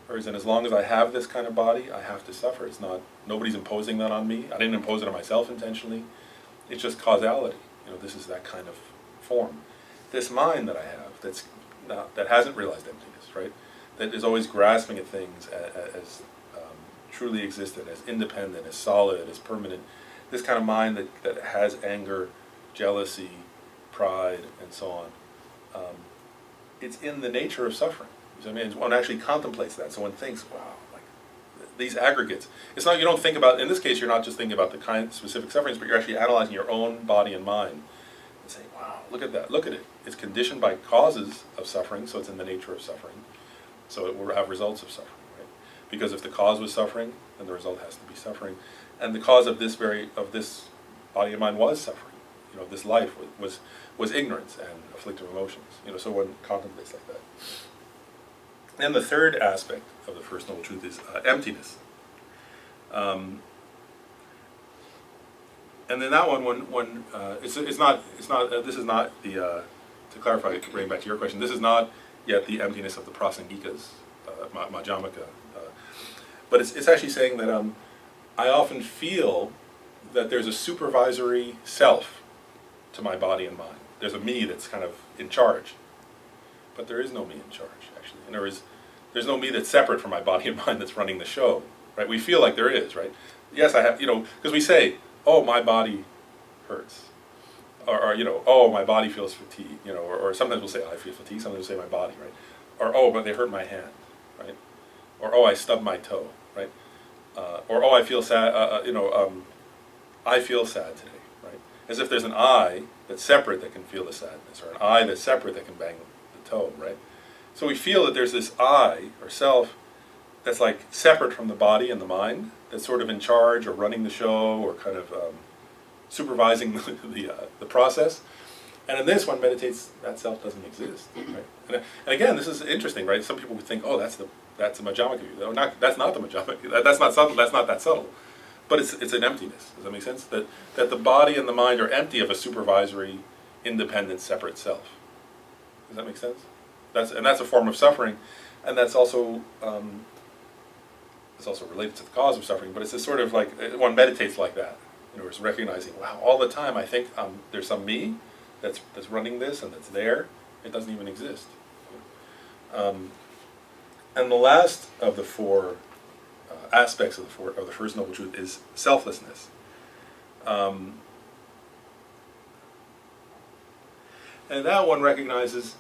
Whereas, as long as I have this kind of body, I have to suffer. It's not, nobody's imposing that on me. I didn't impose it on myself intentionally. It's just causality. This is that kind of form. This mind that I have, that hasn't realized emptiness, right? That is always grasping at things as truly existent, as independent, as solid, as permanent. This kind of mind that has anger, jealousy, pride, and so on. It's in the nature of suffering. One actually contemplates that. So one thinks, wow, like these aggregates. It's not, you don't think about, in this case, you're not just thinking about the kind specific sufferings, but you're actually analyzing your own body and mind and saying, wow, look at that, look at it. It's conditioned by causes of suffering, so it's in the nature of suffering. So it will have results of suffering, right? Because if the cause was suffering, then the result has to be suffering. And the cause of this body and mind was suffering. This life was ignorance and afflictive emotions. So one contemplates like that. And the third aspect of the First Noble Truth is emptiness. And then that one, this is not the, to clarify, bring back to your question, this is not yet the emptiness of the prasangikas, majjhamaka. But it's actually saying that I often feel that there's a supervisory self to my body and mind. There's a me that's kind of in charge. But there is no me in charge, actually. And there's no me that's separate from my body and mind that's running the show, right? We feel like there is, right? Yes, I have, because we say, oh, my body hurts. Or oh, my body feels fatigued, or sometimes we'll say, I feel fatigued, sometimes we'll say my body, right? Or, oh, but they hurt my hand, right? Or, oh, I stubbed my toe, right? Or, oh, I feel sad, I feel sad today, right? As if there's an I that's separate that can feel the sadness, or an I that's separate that can bang the toe, right? So we feel that there's this I, or self, that's like separate from the body and the mind, that's sort of in charge or running the show or kind of supervising the process. And in this, one meditates, that self doesn't exist, right? And again, this is interesting, right? Some people would think, oh, that's the Madhyamaka view. No, that's not the Madhyamaka. That's not subtle. That's not that subtle. But it's an emptiness. Does that make sense? That the body and the mind are empty of a supervisory, independent, separate self. Does that make sense? That's a form of suffering, and that's also related to the cause of suffering. But it's a sort of like one meditates like that. In other words, recognizing, wow, all the time I think there's some me that's running this and that's there. It doesn't even exist. And the last of the four aspects of the first noble truth is selflessness. And that one recognizes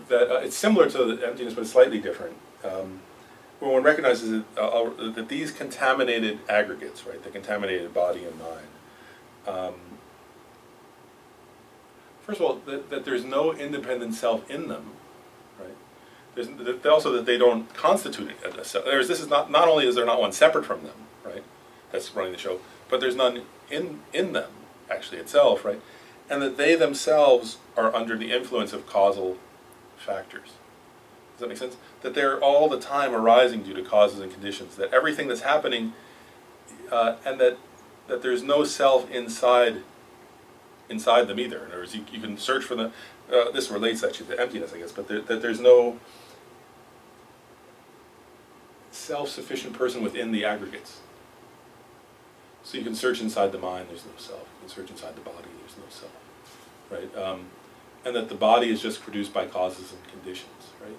that it's similar to the emptiness, but it's slightly different. When one recognizes that these contaminated aggregates, right, the contaminated body and mind, first of all, that there's no independent self in them, right? There's also that they don't constitute a self. This is not only is there not one separate from them, right, that's running the show, but there's none in them actually itself, right, and that they themselves are under the influence of causal factors. Does that make sense? That they're all the time arising due to causes and conditions. That everything that's happening, and that there's no self inside them either. In other words, you can search for the. This relates actually to emptiness, I guess, but that there's no self-sufficient person within the aggregates. So you can search inside the mind. There's no self. You can search inside the body. There's no self. Right. And that the body is just produced by causes and conditions, right?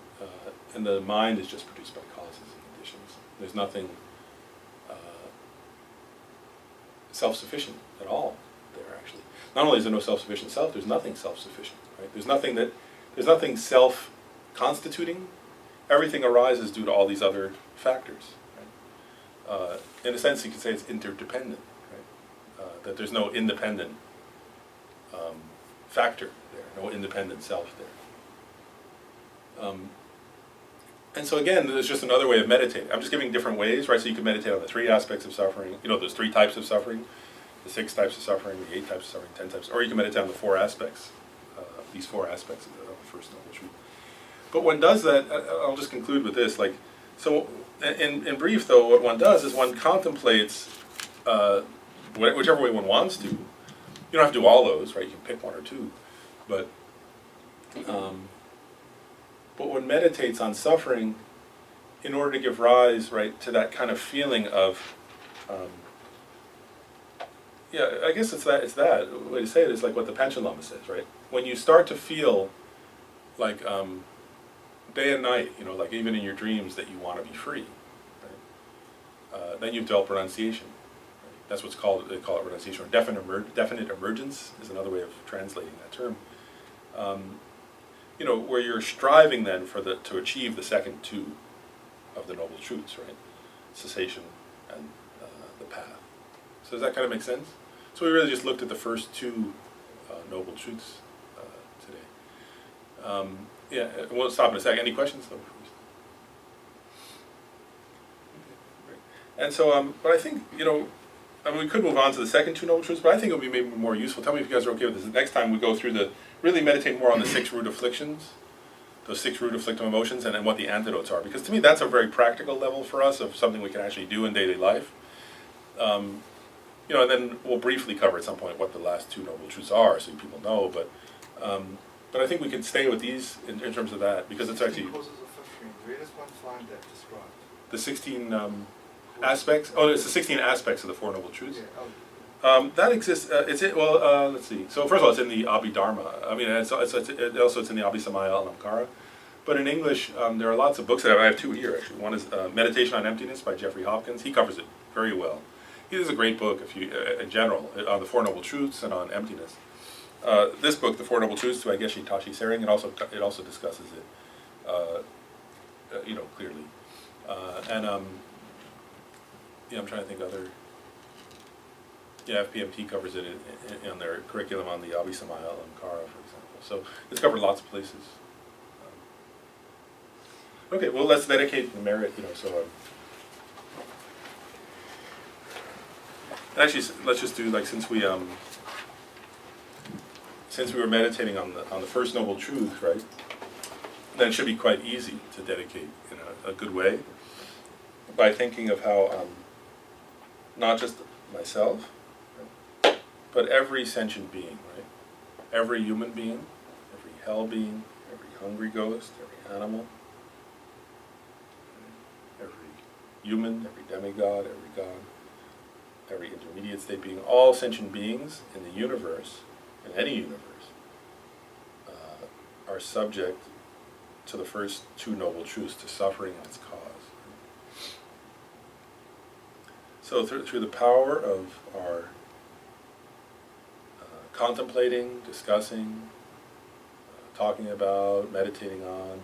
And the mind is just produced by causes and conditions. There's nothing self-sufficient at all there, actually. Not only is there no self-sufficient self, there's nothing self-sufficient, right? There's nothing self-constituting. Everything arises due to all these other factors, right? In a sense, you could say it's interdependent, right? That there's no independent factor there, no independent self there. And so again, there's just another way of meditating. I'm just giving different ways, right? So you can meditate on the 3 aspects of suffering. There's 3 types of suffering, the 6 types of suffering, the 8 types of suffering, 10 types, or you can meditate on the 4 aspects, these 4 aspects of the first noble truth. But one does that, I'll just conclude with this, so in brief though, what one does is one contemplates whichever way one wants to. You don't have to do all those, right? You can pick 1 or 2, but one meditates on suffering in order to give rise, right, to that kind of feeling of, I guess it's that. The way to say it is like what the Panchen Lama says, right? When you start to feel like day and night, like even in your dreams that you want to be free, right? Then you've developed renunciation. Right? That's what's called, they call it renunciation, or definite emergence is another way of translating that term. Where you're striving then to achieve the second 2 of the noble truths, right? Cessation and the path. So does that kind of make sense? So we really just looked at the first 2 noble truths today. We'll stop in a second. Any questions though? Okay, great. And so, but I think, we could move on to the second 2 noble truths, but I think it would be maybe more useful. Tell me if you guys are okay with this. Next time we go through really meditate more on the 6 root afflictions, those 6 root afflictive emotions, and what the antidotes are. Because to me, that's a very practical level for us of something we can actually do in daily life. And then we'll briefly cover at some point what the last 2 noble truths are, so people know. But I think we could stay with these in terms of that, because it's actually causes of suffering. Where does one find that described? the 16 aspects. Oh, it's the 16 aspects of the 4 noble truths. Yeah. That exists. Let's see. So first of all, it's in the Abhidharma. I mean, it's in the Abhisamaya Alamkara. But in English, there are lots of books that I have 2 here actually. One is Meditation on Emptiness by Jeffrey Hopkins. He covers it very well. It is a great book if you, in general, on the 4 noble truths and on emptiness. This book, The 4 Noble Truths, by Geshe Tashi Sering, it also discusses it, clearly. I'm trying to think other. FPMT covers it in their curriculum on the Abhisamaya Alamkara, for example. So it's covered lots of places. Okay, well, let's dedicate the merit, actually, let's just do, since we, since we were meditating on the first noble truth, right, then it should be quite easy to dedicate in a good way by thinking of how not just myself, right, but every sentient being, right, every human being, every hell being, every hungry ghost, every animal, every human, every demigod, every god, every intermediate state being, all sentient beings in the universe, in any universe, are subject to the first two noble truths, to suffering and its cause. So through the power of our contemplating, discussing, talking about, meditating on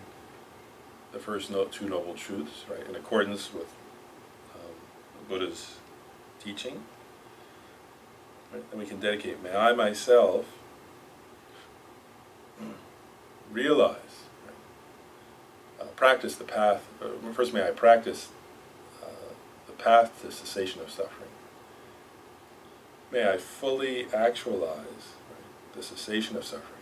the first two noble truths, right, in accordance with Buddha's teaching, right, and we can dedicate, may I myself realize, right, practice the path, first may I practice the path to cessation of suffering. May I fully actualize, right, the cessation of suffering.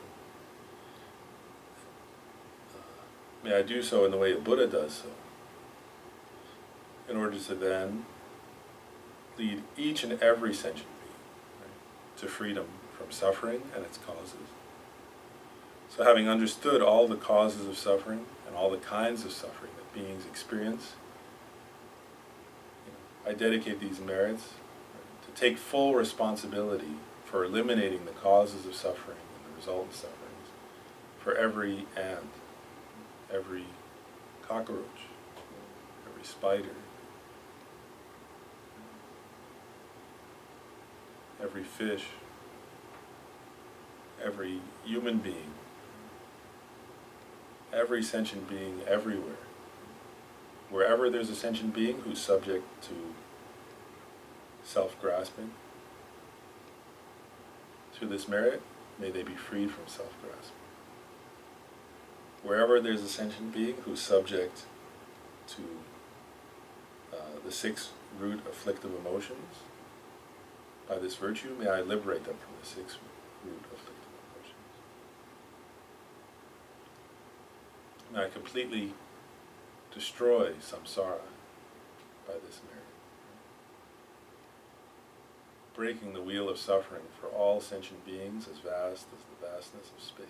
May I do so in the way that Buddha does so, in order to then lead each and every sentient being, right, to freedom from suffering and its causes. So having understood all the causes of suffering and all the kinds of suffering that beings experience, I dedicate these merits, right, to take full responsibility for eliminating the causes of suffering and the resultant sufferings for every ant, every cockroach, every spider, every fish, every human being, every sentient being everywhere. Wherever there's a sentient being who's subject to self-grasping, through this merit, may they be freed from self-grasping. Wherever there's a sentient being who's subject to the 6 root afflictive emotions, by this virtue, may I liberate them from the 6 root afflictive emotions. May I completely destroy samsara by this merit, breaking the wheel of suffering for all sentient beings as vast as the vastness of space.